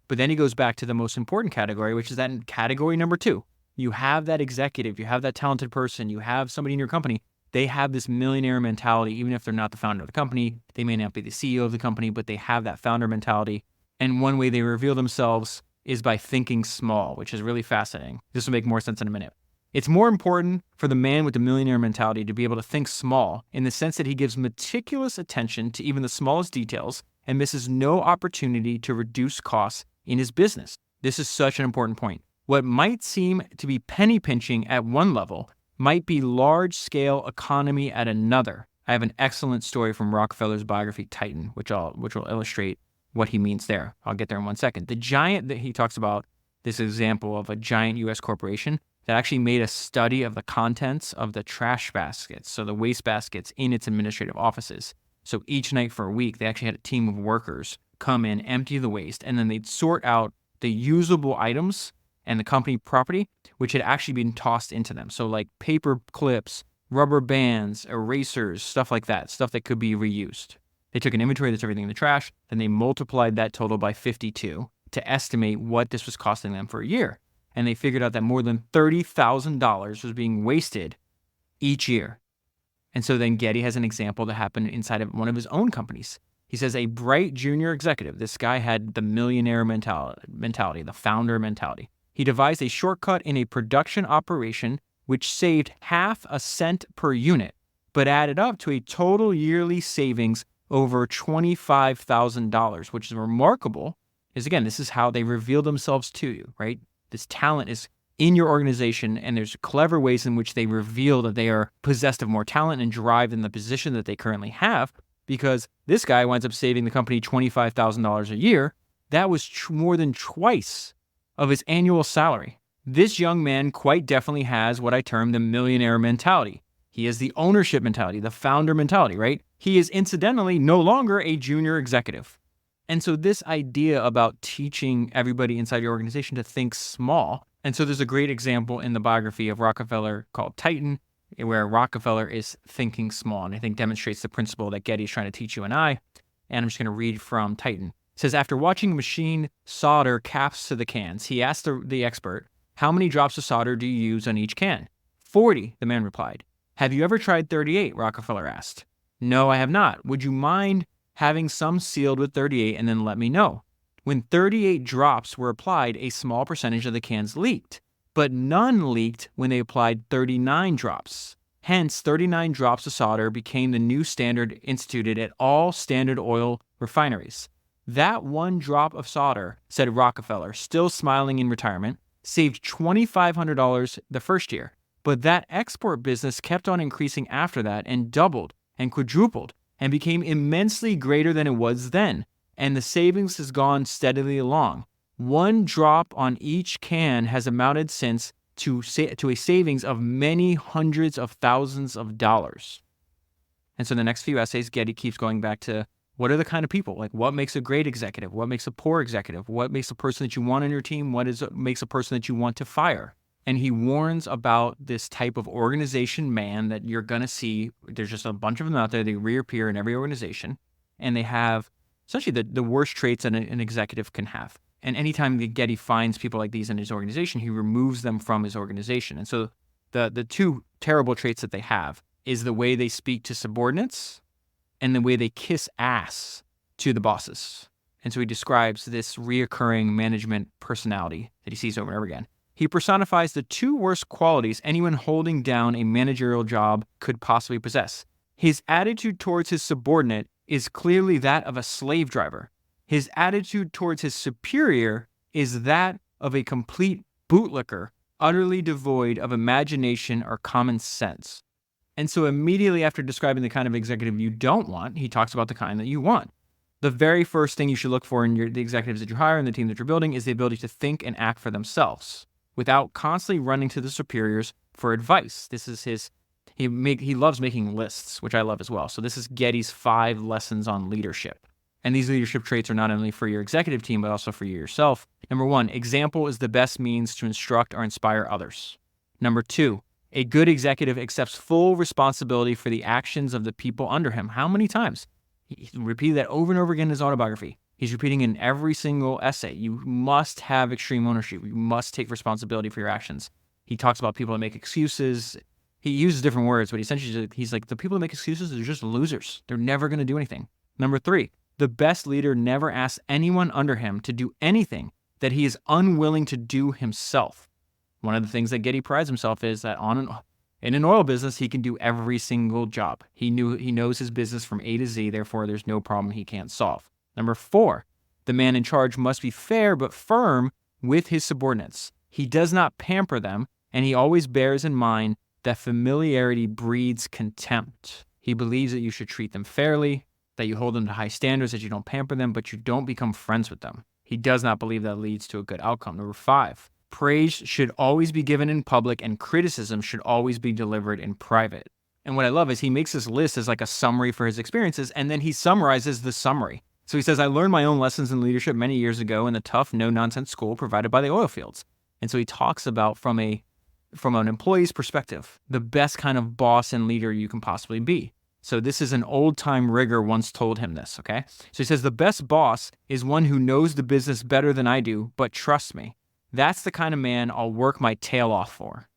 But then he goes back to the most important category, which is that in category number 2. You have that executive, you have that talented person, you have somebody in your company. They have this millionaire mentality, even if they're not the founder of the company. They may not be the CEO of the company, but they have that founder mentality. And one way they reveal themselves is by thinking small, which is really fascinating. This will make more sense in a minute. It's more important for the man with the millionaire mentality to be able to think small in the sense that he gives meticulous attention to even the smallest details and misses no opportunity to reduce costs in his business. This is such an important point. What might seem to be penny pinching at one level might be large-scale economy at another. I have an excellent story from Rockefeller's biography, Titan, which will illustrate what he means there. I'll get there in 1 second. The giant that he talks about, this example of a giant U.S. corporation that actually made a study of the contents of the trash baskets, so the waste baskets in its administrative offices. So each night for a week, they actually had a team of workers come in, empty the waste, and then they'd sort out the usable items and the company property, which had actually been tossed into them. So like paper clips, rubber bands, erasers, stuff like that, stuff that could be reused. They took an inventory that's everything in the trash, then they multiplied that total by 52 to estimate what this was costing them for a year. And they figured out that more than $30,000 was being wasted each year. And so then Getty has an example that happened inside of one of his own companies. He says a bright junior executive, this guy had the millionaire mentality, the founder mentality. He devised a shortcut in a production operation which saved half a cent per unit, but added up to a total yearly savings over $25,000, which is remarkable. Is again, this is how they reveal themselves to you, right? This talent is in your organization, and there's clever ways in which they reveal that they are possessed of more talent and drive in the position that they currently have, because this guy winds up saving the company $25,000 a year. That was more than twice of his annual salary. This young man quite definitely has what I term the millionaire mentality. He has the ownership mentality, the founder mentality, right? He is incidentally no longer a junior executive. And so this idea about teaching everybody inside your organization to think small. And so there's a great example in the biography of Rockefeller called Titan, where Rockefeller is thinking small, and I think demonstrates the principle that Getty is trying to teach you and I. And I'm just going to read from Titan. It says, after watching a machine solder caps to the cans, he asked the expert, how many drops of solder do you use on each can? 40, the man replied. Have you ever tried 38? Rockefeller asked. No, I have not. Would you mind having some sealed with 38 and then let me know? When 38 drops were applied, a small percentage of the cans leaked, but none leaked when they applied 39 drops. Hence, 39 drops of solder became the new standard instituted at all Standard Oil refineries. That one drop of solder, said Rockefeller, still smiling in retirement, saved $2,500 the first year. But that export business kept on increasing after that and doubled and quadrupled and became immensely greater than it was then. And the savings has gone steadily along. One drop on each can has amounted since to a savings of many hundreds of thousands of dollars. And so in the next few essays, Getty keeps going back to what are the kind of people? Like what makes a great executive? What makes a poor executive? What makes a person that you want on your team? What makes a person that you want to fire? And he warns about this type of organization man that you're going to see. There's just a bunch of them out there. They reappear in every organization, and they have essentially the worst traits that an executive can have. And anytime Getty finds people like these in his organization, he removes them from his organization. And so the two terrible traits that they have is the way they speak to subordinates and the way they kiss ass to the bosses. And so he describes this reoccurring management personality that he sees over and over again. He personifies the two worst qualities anyone holding down a managerial job could possibly possess. His attitude towards his subordinate is clearly that of a slave driver. His attitude towards his superior is that of a complete bootlicker, utterly devoid of imagination or common sense. And so immediately after describing the kind of executive you don't want, he talks about the kind that you want. The very first thing you should look for in the executives that you hire and the team that you're building is the ability to think and act for themselves without constantly running to the superiors for advice. This is he loves making lists, which I love as well. So this is Getty's 5 lessons on leadership. And these leadership traits are not only for your executive team, but also for you yourself. Number 1, example is the best means to instruct or inspire others. Number 2, a good executive accepts full responsibility for the actions of the people under him. How many times? He repeated that over and over again in his autobiography. He's repeating in every single essay. You must have extreme ownership. You must take responsibility for your actions. He talks about people that make excuses. He uses different words, but essentially he's like, the people that make excuses are just losers. They're never going to do anything. Number 3, the best leader never asks anyone under him to do anything that he is unwilling to do himself. One of the things that Getty prides himself is that in an oil business, he can do every single job. He knows his business from A to Z, therefore there's no problem he can't solve. Number 4, the man in charge must be fair but firm with his subordinates. He does not pamper them, and he always bears in mind that familiarity breeds contempt. He believes that you should treat them fairly, that you hold them to high standards, that you don't pamper them, but you don't become friends with them. He does not believe that leads to a good outcome. Number 5, praise should always be given in public and criticism should always be delivered in private. And what I love is he makes this list as like a summary for his experiences, and then he summarizes the summary. So he says, I learned my own lessons in leadership many years ago in the tough, no-nonsense school provided by the oil fields. And so he talks about from an employee's perspective, the best kind of boss and leader you can possibly be. So this is an old-time rigger once told him this, okay? So he says, the best boss is one who knows the business better than I do, but trusts me. That's the kind of man I'll work my tail off for.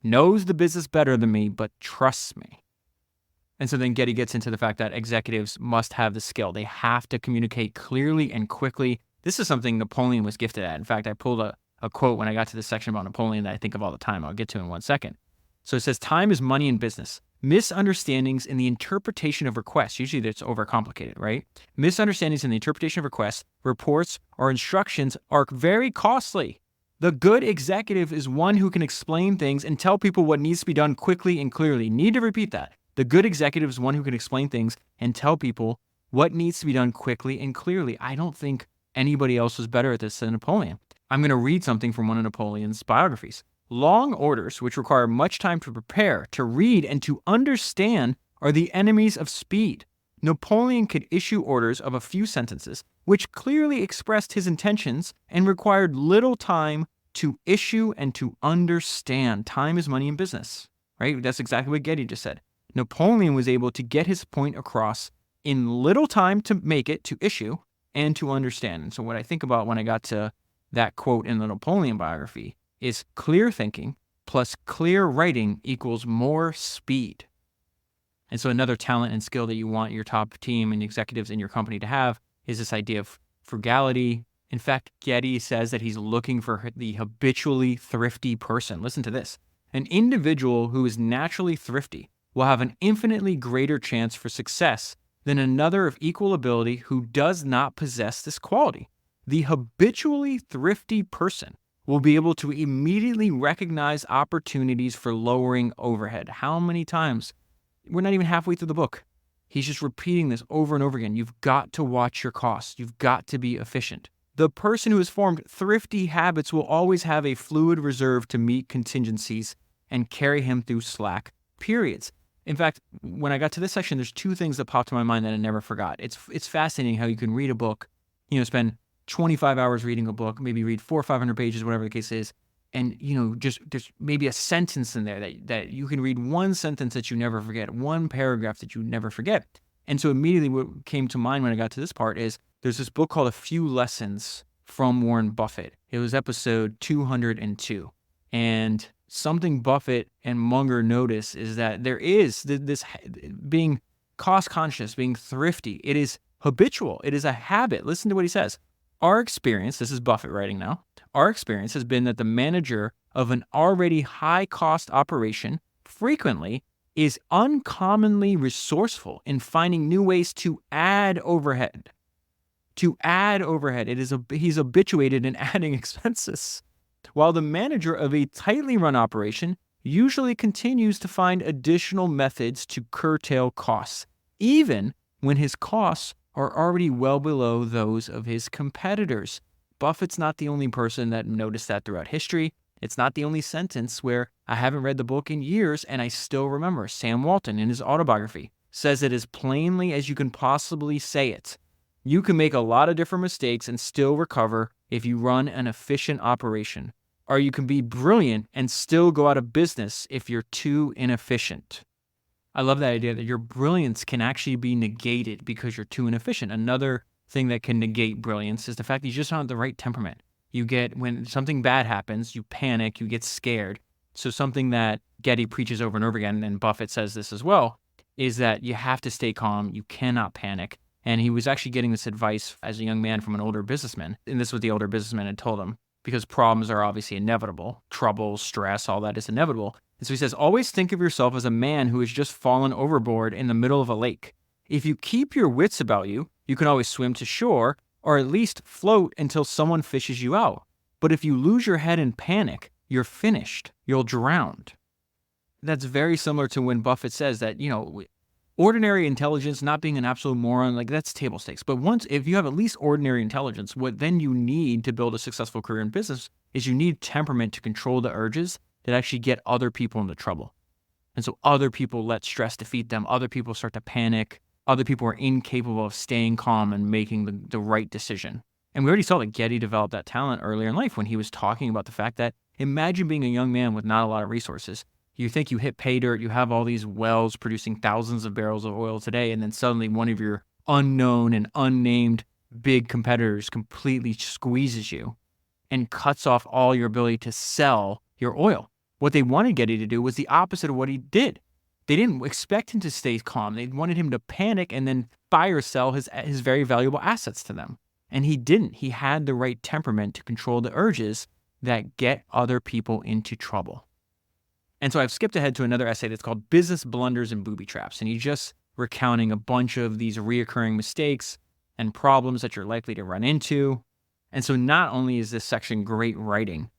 Knows the business better than me, but trusts me. And so then Getty gets into the fact that executives must have the skill. They have to communicate clearly and quickly. This is something Napoleon was gifted at. In fact, I pulled a quote when I got to this section about Napoleon that I think of all the time. I'll get to in 1 second. So it says, time is money in business. Misunderstandings in the interpretation of requests, usually that's overcomplicated, right? Misunderstandings in the interpretation of requests, reports, or instructions are very costly. The good executive is one who can explain things and tell people what needs to be done quickly and clearly. Need to repeat that. The good executive is one who can explain things and tell people what needs to be done quickly and clearly. I don't think anybody else was better at this than Napoleon. I'm going to read something from one of Napoleon's biographies. Long orders, which require much time to prepare, to read, and to understand, are the enemies of speed. Napoleon could issue orders of a few sentences, which clearly expressed his intentions and required little time to issue and to understand. Time is money in business, right? That's exactly what Getty just said. Napoleon was able to get his point across in little time to make it, to issue, and to understand. And so what I think about when I got to that quote in the Napoleon biography is clear thinking plus clear writing equals more speed. And so another talent and skill that you want your top team and executives in your company to have is this idea of frugality. In fact, Getty says that he's looking for the habitually thrifty person. Listen to this. An individual who is naturally thrifty will have an infinitely greater chance for success than another of equal ability who does not possess this quality. The habitually thrifty person will be able to immediately recognize opportunities for lowering overhead. How many times? We're not even halfway through the book. He's just repeating this over and over again. You've got to watch your costs. You've got to be efficient. The person who has formed thrifty habits will always have a fluid reserve to meet contingencies and carry him through slack periods. In fact, when I got to this section, there's 2 things that popped to my mind that I never forgot. It's fascinating how you can read a book, spend 25 hours reading a book, maybe read 400 or 500 pages, whatever the case is, and just there's maybe a sentence in there that you can read one sentence that you never forget, one paragraph that you never forget. And so immediately what came to mind when I got to this part is there's this book called A Few Lessons from Warren Buffett. It was episode 202. And something Buffett and Munger notice is that there is this being cost conscious, being thrifty. It is habitual. It is a habit. Listen to what he says. Our experience, this is Buffett writing now, our experience has been that the manager of an already high cost operation frequently is uncommonly resourceful in finding new ways to add overhead. He's habituated in adding expenses, while the manager of a tightly run operation usually continues to find additional methods to curtail costs, even when his costs are already well below those of his competitors. Buffett's not the only person that noticed that throughout history. It's not the only sentence where I haven't read the book in years and I still remember. Sam Walton, in his autobiography, says it as plainly as you can possibly say it. You can make a lot of different mistakes and still recover if you run an efficient operation. Or you can be brilliant and still go out of business if you're too inefficient. I love that idea that your brilliance can actually be negated because you're too inefficient. Another thing that can negate brilliance is the fact that you just don't have the right temperament. When something bad happens, you panic, you get scared. So something that Getty preaches over and over again, and Buffett says this as well, is that you have to stay calm. You cannot panic. And he was actually getting this advice as a young man from an older businessman. And this is what the older businessman had told him, because problems are obviously inevitable. Trouble, stress, all that is inevitable. And so he says, always think of yourself as a man who has just fallen overboard in the middle of a lake. If you keep your wits about you, you can always swim to shore or at least float until someone fishes you out. But if you lose your head in panic, you're finished. You'll drown. That's very similar to when Buffett says that, ordinary intelligence, not being an absolute moron, like that's table stakes. But if you have at least ordinary intelligence, what then you need to build a successful career in business is you need temperament to control the urges that actually get other people into trouble. And so other people let stress defeat them. Other people start to panic. Other people are incapable of staying calm and making the right decision. And we already saw that Getty developed that talent earlier in life when he was talking about the fact that imagine being a young man with not a lot of resources. You think you hit pay dirt, you have all these wells producing thousands of barrels of oil today, and then suddenly one of your unknown and unnamed big competitors completely squeezes you and cuts off all your ability to sell your oil. What they wanted Getty to do was the opposite of what he did. They didn't expect him to stay calm. They wanted him to panic and then fire sell his very valuable assets to them. And he didn't. He had the right temperament to control the urges that get other people into trouble. And so I've skipped ahead to another essay that's called Business Blunders and Booby Traps. And he's just recounting a bunch of these reoccurring mistakes and problems that you're likely to run into. And so not only is this section great writing,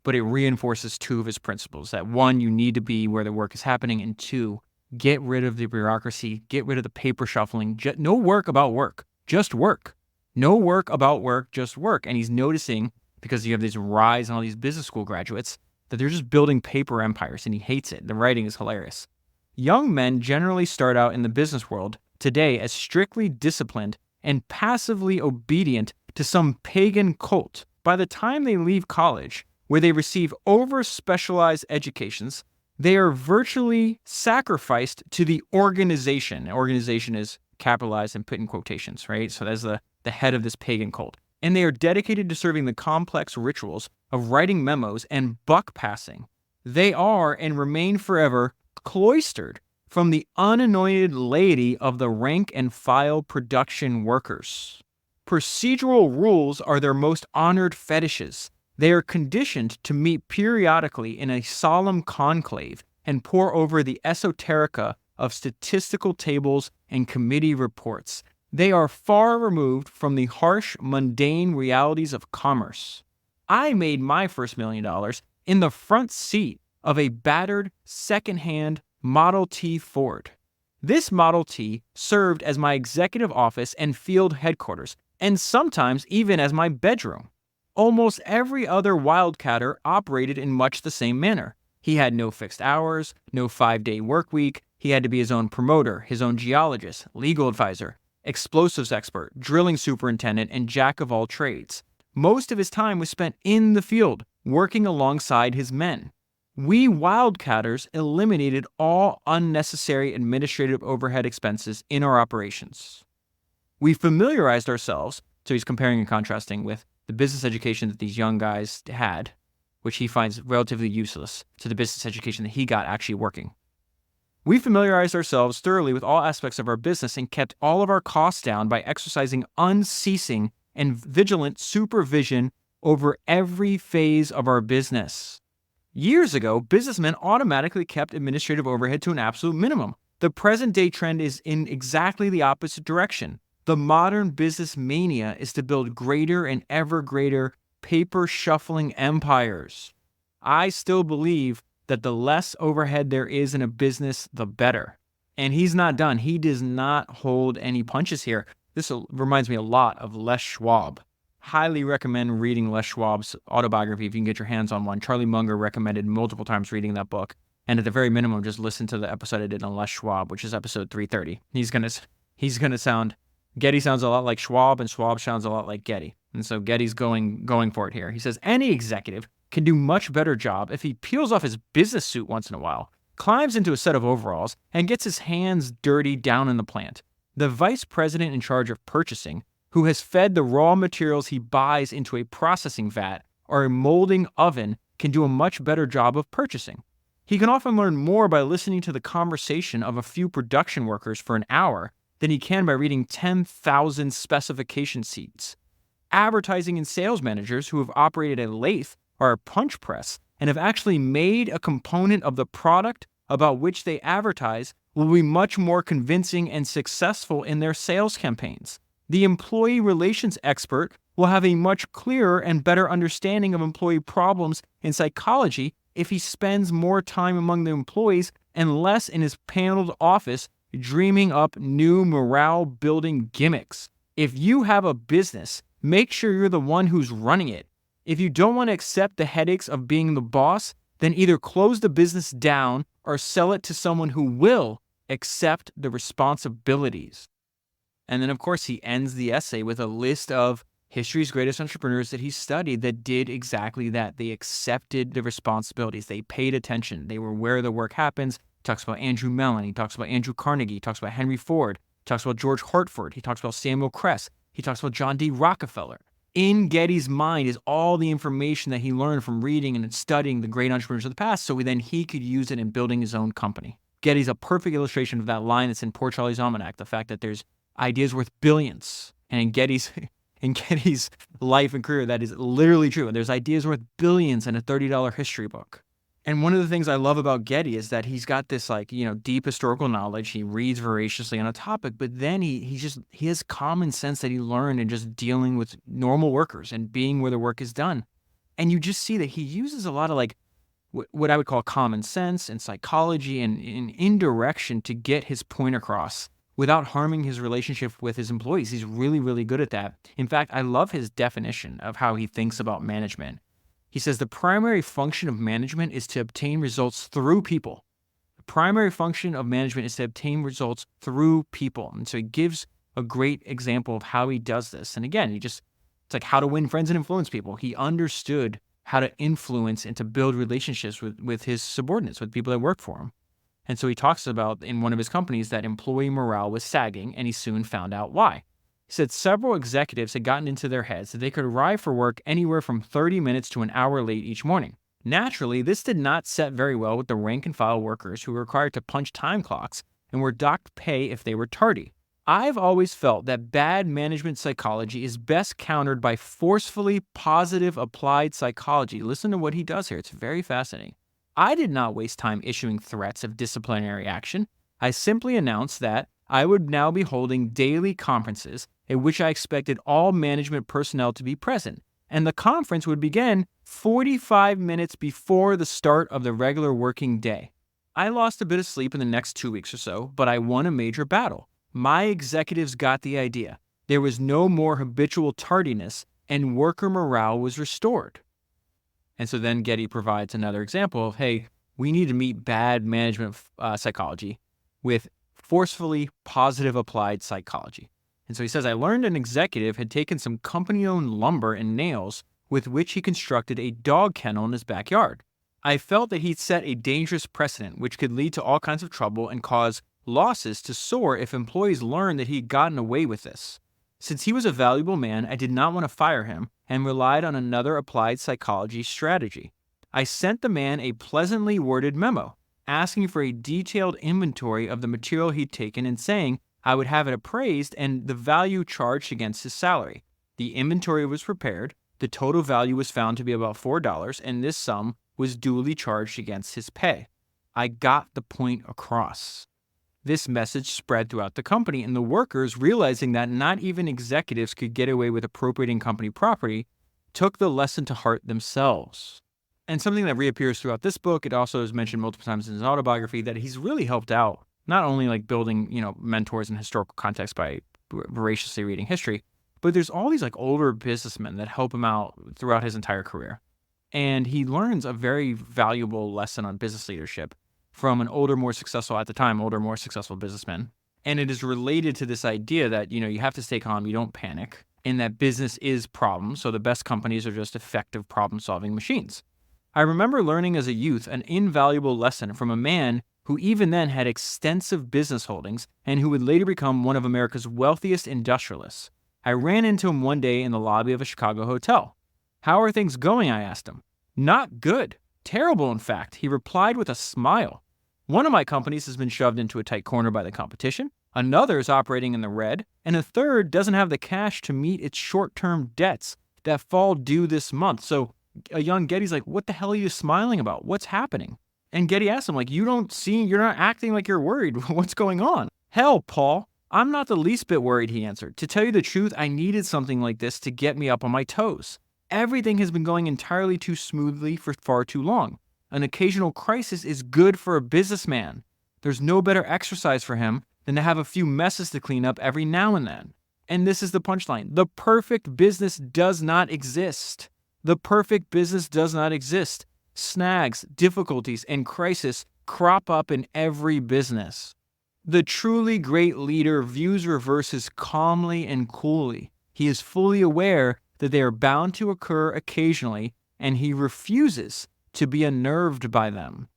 but it reinforces two of his principles. That one, you need to be where the work is happening. And two, get rid of the bureaucracy, get rid of the paper shuffling. No work about work, just work. No work about work, just work. And he's noticing, because you have this rise in all these business school graduates, that they're just building paper empires, and he hates it. The writing is hilarious. Young men generally start out in the business world today as strictly disciplined and passively obedient to some pagan cult. By the time they leave college, where they receive over-specialized educations, they are virtually sacrificed to the organization. Organization is capitalized and put in quotations, right? So that's the head of this pagan cult. And they are dedicated to serving the complex rituals of writing memos and buck passing. They are and remain forever cloistered from the unanointed laity of the rank and file production workers. Procedural rules are their most honored fetishes. They are conditioned to meet periodically in a solemn conclave and pore over the esoterica of statistical tables and committee reports. They are far removed from the harsh, mundane realities of commerce. I made my first $1 million in the front seat of a battered, second-hand Model T Ford. This Model T served as my executive office and field headquarters, and sometimes even as my bedroom. Almost every other wildcatter operated in much the same manner. He had no fixed hours, no 5-day work week. He had to be his own promoter, his own geologist, legal advisor, explosives expert, drilling superintendent, and jack of all trades. Most of his time was spent in the field, working alongside his men. We wildcatters eliminated all unnecessary administrative overhead expenses in our operations. We familiarized ourselves, so he's comparing and contrasting with the business education that these young guys had, which he finds relatively useless, to the business education that he got actually working. We familiarized ourselves thoroughly with all aspects of our business and kept all of our costs down by exercising unceasing and vigilant supervision over every phase of our business. Years ago, businessmen automatically kept administrative overhead to an absolute minimum. The present day trend is in exactly the opposite direction. The modern business mania is to build greater and ever greater paper shuffling empires. I still believe that the less overhead there is in a business, the better. And he's not done. He does not hold any punches here. This reminds me a lot of Les Schwab. Highly recommend reading Les Schwab's autobiography if you can get your hands on one. Charlie Munger recommended multiple times reading that book. And at the very minimum, just listen to the episode I did on Les Schwab, which is episode 330. Getty sounds a lot like Schwab, and Schwab sounds a lot like Getty. And so Getty's going for it here. He says, any executive can do much better job if he peels off his business suit once in a while, climbs into a set of overalls, and gets his hands dirty down in the plant. The vice president in charge of purchasing, who has fed the raw materials he buys into a processing vat or a molding oven, can do a much better job of purchasing. He can often learn more by listening to the conversation of a few production workers for an hour than he can by reading 10,000 specification sheets. Advertising and sales managers who have operated a lathe or a punch press and have actually made a component of the product about which they advertise will be much more convincing and successful in their sales campaigns. The employee relations expert will have a much clearer and better understanding of employee problems in psychology if he spends more time among the employees and less in his paneled office dreaming up new morale-building gimmicks. If you have a business, make sure you're the one who's running it. If you don't want to accept the headaches of being the boss, then either close the business down or sell it to someone who will accept the responsibilities. And then, of course, he ends the essay with a list of history's greatest entrepreneurs that he studied that did exactly that. They accepted the responsibilities. They paid attention. They were where the work happens. He talks about Andrew Mellon. He talks about Andrew Carnegie. He talks about Henry Ford. He talks about George Hartford. He talks about Samuel Kress. He talks about John D. Rockefeller. In Getty's mind is all the information that he learned from reading and studying the great entrepreneurs of the past, so then he could use it in building his own company. Getty's a perfect illustration of that line that's in Poor Charlie's Almanac, the fact that there's ideas worth billions. And in Getty's life and career, that is literally true. And there's ideas worth billions in a $30 history book. And one of the things I love about Getty is that he's got this deep historical knowledge. He reads voraciously on a topic, but then he has common sense that he learned in just dealing with normal workers and being where the work is done. And you just see that he uses a lot of what I would call common sense and psychology and indirection to get his point across without harming his relationship with his employees. He's really, really good at that. In fact, I love his definition of how he thinks about management. He says the primary function of management is to obtain results through people. The primary function of management is to obtain results through people. And so he gives a great example of how he does this. And again, it's like how to win friends and influence people. He understood how to influence and to build relationships with his subordinates, with people that work for him. And so he talks about in one of his companies that employee morale was sagging, and he soon found out why. He said several executives had gotten into their heads that they could arrive for work anywhere from 30 minutes to an hour late each morning. Naturally, this did not set very well with the rank and file workers who were required to punch time clocks and were docked pay if they were tardy. I've always felt that bad management psychology is best countered by forcefully positive applied psychology. Listen to what he does here. It's very fascinating. I did not waste time issuing threats of disciplinary action. I simply announced that I would now be holding daily conferences in which I expected all management personnel to be present, and the conference would begin 45 minutes before the start of the regular working day. I lost a bit of sleep in the next 2 weeks or so, but I won a major battle. My executives got the idea. There was no more habitual tardiness, and worker morale was restored. And so then Getty provides another example of, hey, we need to meet bad management psychology with forcefully positive applied psychology. And so he says, I learned an executive had taken some company-owned lumber and nails with which he constructed a dog kennel in his backyard. I felt that he'd set a dangerous precedent which could lead to all kinds of trouble and cause losses to soar if employees learned that he'd gotten away with this. Since he was a valuable man, I did not want to fire him and relied on another applied psychology strategy. I sent the man a pleasantly worded memo, asking for a detailed inventory of the material he'd taken and saying I would have it appraised and the value charged against his salary. The inventory was prepared, the total value was found to be about $4, and this sum was duly charged against his pay. I got the point across. This message spread throughout the company, and the workers, realizing that not even executives could get away with appropriating company property, took the lesson to heart themselves. And something that reappears throughout this book, it also is mentioned multiple times in his autobiography, that he's really helped out, not only like building, mentors in historical context by voraciously reading history, but there's all these like older businessmen that help him out throughout his entire career. And he learns a very valuable lesson on business leadership from an older, more successful businessman. And it is related to this idea that, you have to stay calm, you don't panic, and that business is problem. So the best companies are just effective problem-solving machines. I remember learning as a youth an invaluable lesson from a man who even then had extensive business holdings and who would later become one of America's wealthiest industrialists. I ran into him one day in the lobby of a Chicago hotel. "How are things going?" I asked him. "Not good. Terrible, in fact," he replied with a smile. "One of my companies has been shoved into a tight corner by the competition, another is operating in the red, and a third doesn't have the cash to meet its short-term debts that fall due this month." So a young Getty's like, "What the hell are you smiling about? What's happening?" And Getty asked him, you're not acting like you're worried. What's going on? "Hell, Paul, I'm not the least bit worried," he answered. "To tell you the truth, I needed something like this to get me up on my toes. Everything has been going entirely too smoothly for far too long. An occasional crisis is good for a businessman. There's no better exercise for him than to have a few messes to clean up every now and then." And this is the punchline. The perfect business does not exist. The perfect business does not exist. Snags, difficulties, and crisis crop up in every business. The truly great leader views reverses calmly and coolly. He is fully aware that they are bound to occur occasionally, and he refuses to be unnerved by them.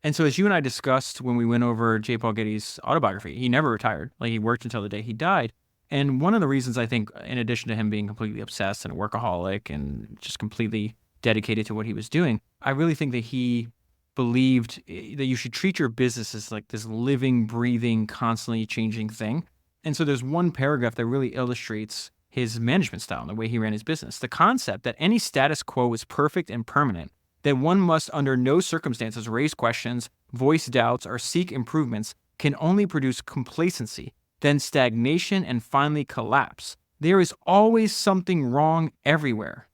And so as you and I discussed when we went over J. Paul Getty's autobiography, he never retired. He worked until the day he died. And one of the reasons I think, in addition to him being completely obsessed and a workaholic and just completely dedicated to what he was doing, I really think that he believed that you should treat your business as like this living, breathing, constantly changing thing. And so there's one paragraph that really illustrates his management style and the way he ran his business. The concept that any status quo is perfect and permanent, that one must under no circumstances raise questions, voice doubts, or seek improvements, can only produce complacency, then stagnation, and finally collapse. There is always something wrong everywhere.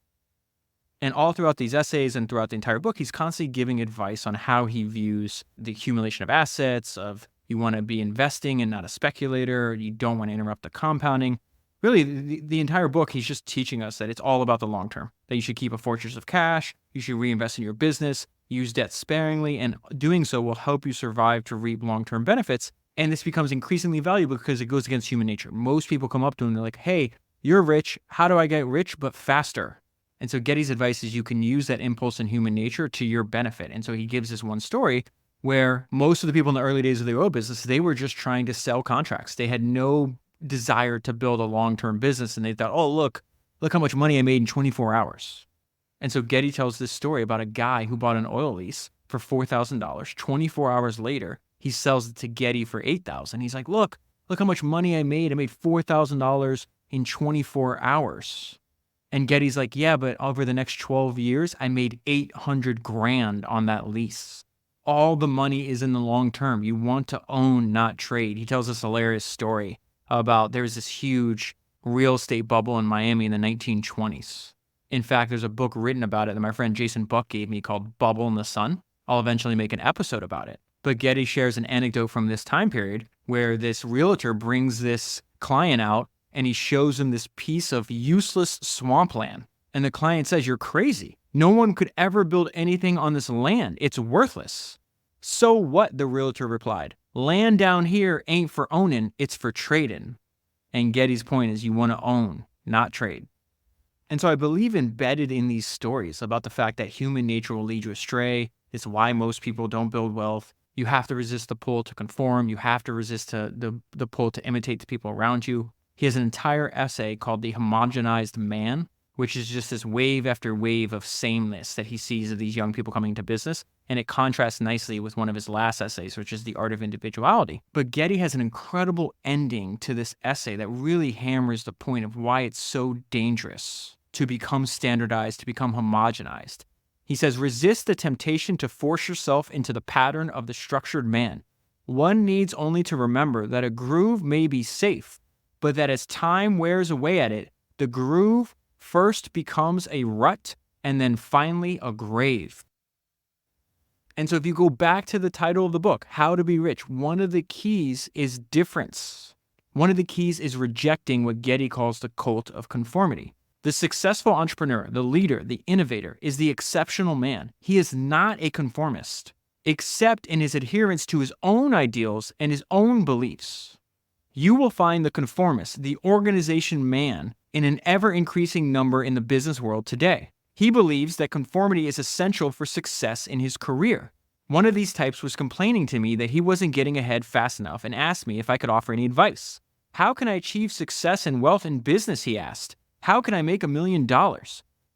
And all throughout these essays and throughout the entire book, he's constantly giving advice on how he views the accumulation of assets, of you want to be investing and not a speculator, you don't want to interrupt the compounding. Really, the entire book, he's just teaching us that it's all about the long term, that you should keep a fortress of cash, you should reinvest in your business, use debt sparingly, and doing so will help you survive to reap long-term benefits. And this becomes increasingly valuable because it goes against human nature. Most people come up to him and they're like, "Hey, you're rich. How do I get rich but faster?" And so Getty's advice is you can use that impulse in human nature to your benefit. And so he gives this one story where most of the people in the early days of the oil business, they were just trying to sell contracts. They had no desire to build a long-term business. And they thought, "Oh, look how much money I made in 24 hours. And so Getty tells this story about a guy who bought an oil lease for $4,000. 24 hours later, he sells it to Getty for $8,000. He's like, look how much money I made. I made $4,000 in 24 hours. And Getty's like, "Yeah, but over the next 12 years, I made $800,000 on that lease." All the money is in the long term. You want to own, not trade. He tells this hilarious story about there's this huge real estate bubble in Miami in the 1920s. In fact, there's a book written about it that my friend Jason Buck gave me called Bubble in the Sun. I'll eventually make an episode about it. But Getty shares an anecdote from this time period where this realtor brings this client out and he shows him this piece of useless swampland. And the client says, "You're crazy. No one could ever build anything on this land. It's worthless." "So what?" the realtor replied. "Land down here ain't for owning, it's for trading." And Getty's point is you want to own, not trade. And so I believe embedded in these stories about the fact that human nature will lead you astray. It's why most people don't build wealth. You have to resist the pull to conform. You have to resist the pull to imitate the people around you. He has an entire essay called The Homogenized Man, which is just this wave after wave of sameness that he sees of these young people coming into business. And it contrasts nicely with one of his last essays, which is The Art of Individuality. But Getty has an incredible ending to this essay that really hammers the point of why it's so dangerous to become standardized, to become homogenized. He says, resist the temptation to force yourself into the pattern of the structured man. One needs only to remember that a groove may be safe, but that as time wears away at it, the groove first becomes a rut and then finally a grave. And so if you go back to the title of the book, How to Be Rich, one of the keys is difference. One of the keys is rejecting what Getty calls the cult of conformity. The successful entrepreneur, the leader, the innovator is the exceptional man. He is not a conformist, except in his adherence to his own ideals and his own beliefs. You will find the conformist, the organization man, in an ever-increasing number in the business world today. He believes that conformity is essential for success in his career. One of these types was complaining to me that he wasn't getting ahead fast enough and asked me if I could offer any advice. How can I achieve success and wealth in business, he asked. How can I make $1 million?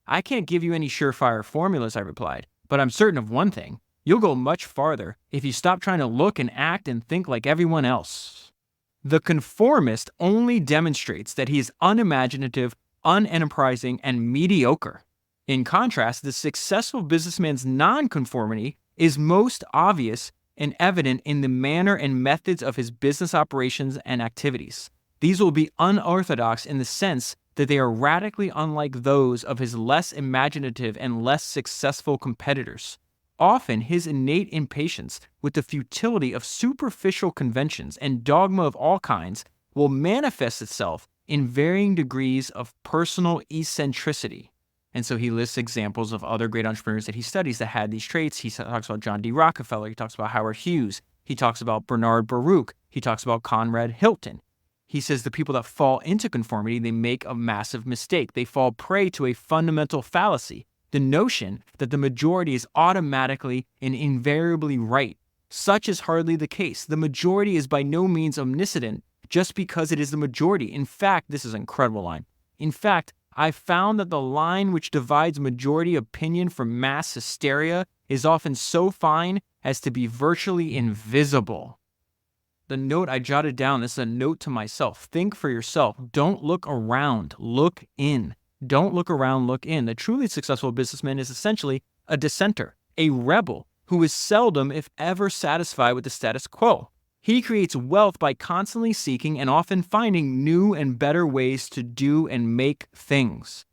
I can't give you any surefire formulas, I replied, but I'm certain of one thing. You'll go much farther if you stop trying to look and act and think like everyone else. The conformist only demonstrates that he is unimaginative, unenterprising, and mediocre. In contrast, the successful businessman's non-conformity is most obvious and evident in the manner and methods of his business operations and activities. These will be unorthodox in the sense that they are radically unlike those of his less imaginative and less successful competitors. Often, his innate impatience with the futility of superficial conventions and dogma of all kinds will manifest itself in varying degrees of personal eccentricity. And so he lists examples of other great entrepreneurs that he studies that had these traits. He talks about John D. Rockefeller. He talks about Howard Hughes. He talks about Bernard Baruch. He talks about Conrad Hilton. He says the people that fall into conformity, they make a massive mistake. They fall prey to a fundamental fallacy, the notion that the majority is automatically and invariably right. Such is hardly the case. The majority is by no means omniscient just because it is the majority. In fact, this is an incredible line. In fact, I found that the line which divides majority opinion from mass hysteria is often so fine as to be virtually invisible. The note I jotted down, this is a note to myself. Think for yourself. Don't look around. Look in. Don't look around, look in. The truly successful businessman is essentially a dissenter, a rebel who is seldom, if ever, satisfied with the status quo. He creates wealth by constantly seeking and often finding new and better ways to do and make things.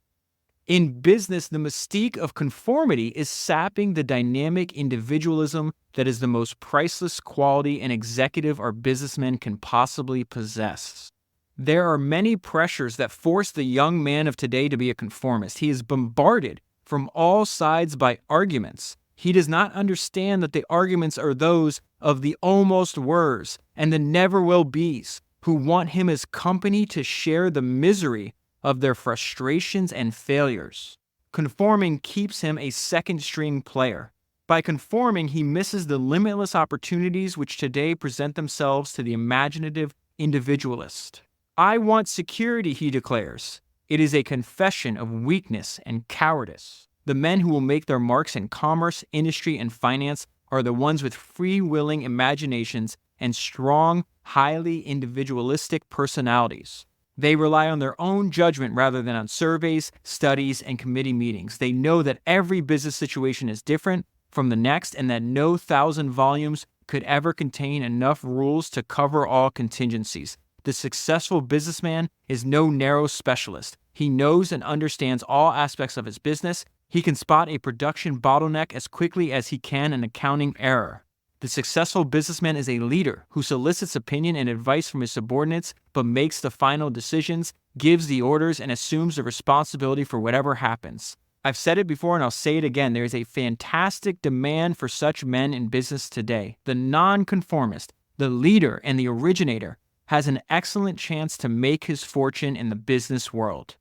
In business, the mystique of conformity is sapping the dynamic individualism that is the most priceless quality an executive or businessman can possibly possess. There are many pressures that force the young man of today to be a conformist. He is bombarded from all sides by arguments. He does not understand that the arguments are those of the almost were's and the never will be's who want him as company to share the misery of their frustrations and failures. Conforming keeps him a second-string player. By conforming, he misses the limitless opportunities which today present themselves to the imaginative individualist. I want security, he declares. It is a confession of weakness and cowardice. The men who will make their marks in commerce, industry, and finance are the ones with free-willing imaginations and strong, highly individualistic personalities. They rely on their own judgment rather than on surveys, studies, and committee meetings. They know that every business situation is different from the next and that no 1,000 volumes could ever contain enough rules to cover all contingencies. The successful businessman is no narrow specialist. He knows and understands all aspects of his business. He can spot a production bottleneck as quickly as he can an accounting error. The successful businessman is a leader who solicits opinion and advice from his subordinates, but makes the final decisions, gives the orders, and assumes the responsibility for whatever happens. I've said it before and I'll say it again. There is a fantastic demand for such men in business today. The nonconformist, the leader, and the originator has an excellent chance to make his fortune in the business world.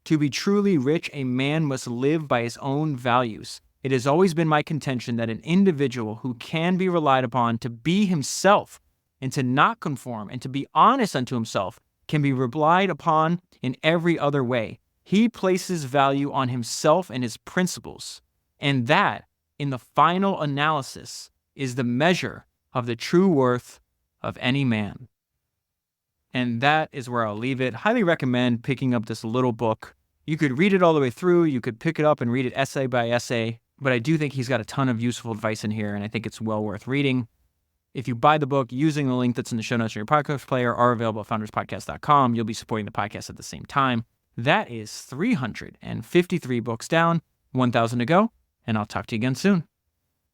To be truly rich, a man must live by his own values. It has always been my contention that an individual who can be relied upon to be himself and to not conform and to be honest unto himself can be relied upon in every other way. He places value on himself and his principles, and that, in the final analysis, is the measure of the true worth of any man. And that is where I'll leave it. Highly recommend picking up this little book. You could read it all the way through. You could pick it up and read it essay by essay. But I do think he's got a ton of useful advice in here, and I think it's well worth reading. If you buy the book using the link that's in the show notes on your podcast player or available at founderspodcast.com, you'll be supporting the podcast at the same time. That is 353 books down, 1,000 to go, and I'll talk to you again soon.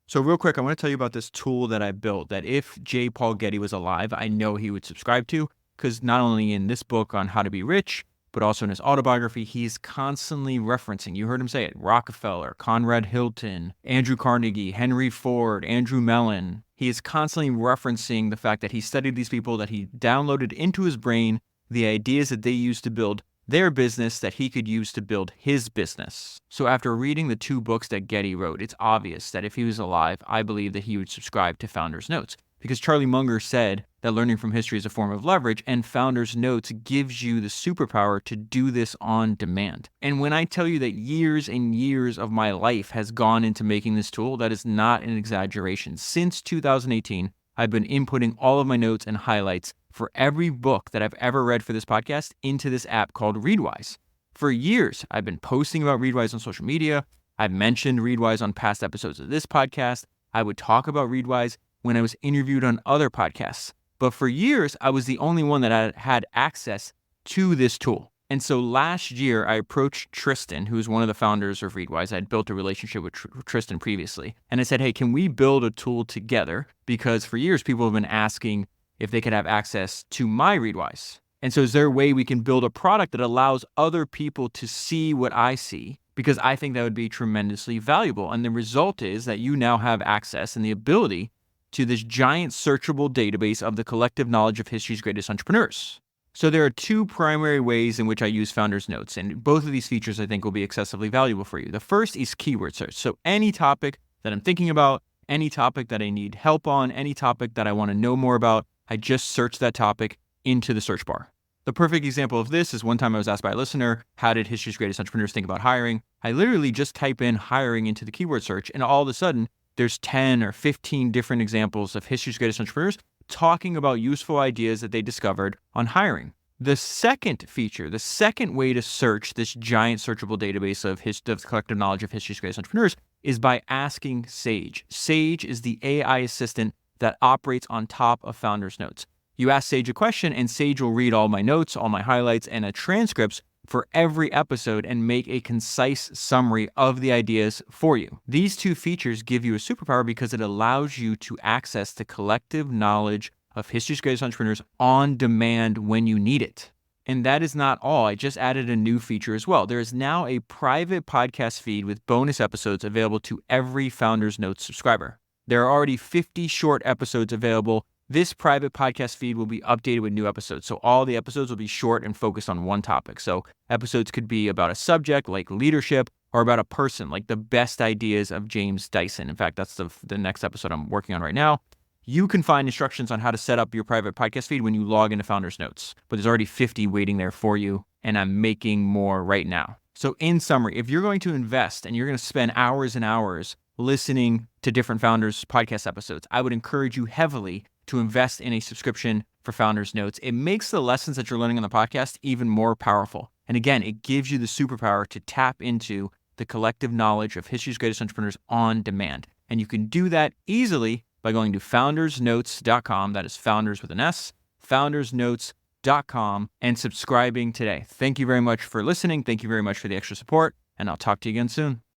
So real quick, I want to tell you about this tool that I built that if J. Paul Getty was alive, I know he would subscribe to, because not only in this book on how to be rich, but also in his autobiography, he's constantly referencing, you heard him say it, Rockefeller, Conrad Hilton, Andrew Carnegie, Henry Ford, Andrew Mellon. He is constantly referencing the fact that he studied these people, that he downloaded into his brain the ideas that they used to build their business that he could use to build his business. So after reading the 2 books that Getty wrote, it's obvious that if he was alive, I believe that he would subscribe to Founder's Notes. Because Charlie Munger said that learning from history is a form of leverage, and Founder's Notes gives you the superpower to do this on demand. And when I tell you that years and years of my life has gone into making this tool, that is not an exaggeration. Since 2018, I've been inputting all of my notes and highlights for every book that I've ever read for this podcast into this app called Readwise. For years, I've been posting about Readwise on social media. I've mentioned Readwise on past episodes of this podcast. I would talk about Readwise when I was interviewed on other podcasts. But for years, I was the only one that had access to this tool. And so last year, I approached Tristan, who's one of the founders of Readwise. I had built a relationship with Tristan previously. And I said, hey, can we build a tool together? Because for years, people have been asking if they could have access to my Readwise. And so is there a way we can build a product that allows other people to see what I see? Because I think that would be tremendously valuable. And the result is that you now have access and the ability to this giant searchable database of the collective knowledge of history's greatest entrepreneurs. So there are 2 primary ways in which I use Founder's Notes, and both of these features I think will be excessively valuable for you. The first is keyword search. So any topic that I'm thinking about, any topic that I need help on, any topic that I want to know more about, I just search that topic into the search bar. The perfect example of this is one time I was asked by a listener, how did history's greatest entrepreneurs think about hiring? I literally just type in hiring into the keyword search, and all of a sudden, there's 10 or 15 different examples of history's greatest entrepreneurs talking about useful ideas that they discovered on hiring. The second feature, the second way to search this giant searchable database of the collective knowledge of history's greatest entrepreneurs is by asking Sage. Sage is the AI assistant that operates on top of Founder's Notes. You ask Sage a question and Sage will read all my notes, all my highlights, and transcripts for every episode and make a concise summary of the ideas for you. These 2 features give you a superpower because it allows you to access the collective knowledge of history's greatest entrepreneurs on demand when you need it. And that is not all. I just added a new feature as well. There is now a private podcast feed with bonus episodes available to every Founder's Notes subscriber. There are already 50 short episodes available. This private podcast feed will be updated with new episodes. So all the episodes will be short and focused on one topic. So episodes could be about a subject like leadership or about a person like the best ideas of James Dyson. In fact, that's the next episode I'm working on right now. You can find instructions on how to set up your private podcast feed when you log into Founder's Notes. But there's already 50 waiting there for you, and I'm making more right now. So in summary, if you're going to invest and you're going to spend hours and hours listening to different founders' podcast episodes, I would encourage you heavily to invest in a subscription for Founder's Notes. It makes the lessons that you're learning on the podcast even more powerful. And again, it gives you the superpower to tap into the collective knowledge of history's greatest entrepreneurs on demand. And you can do that easily by going to foundersnotes.com. That is founders with an S, foundersnotes.com, and subscribing today. Thank you very much for listening. Thank you very much for the extra support, and I'll talk to you again soon.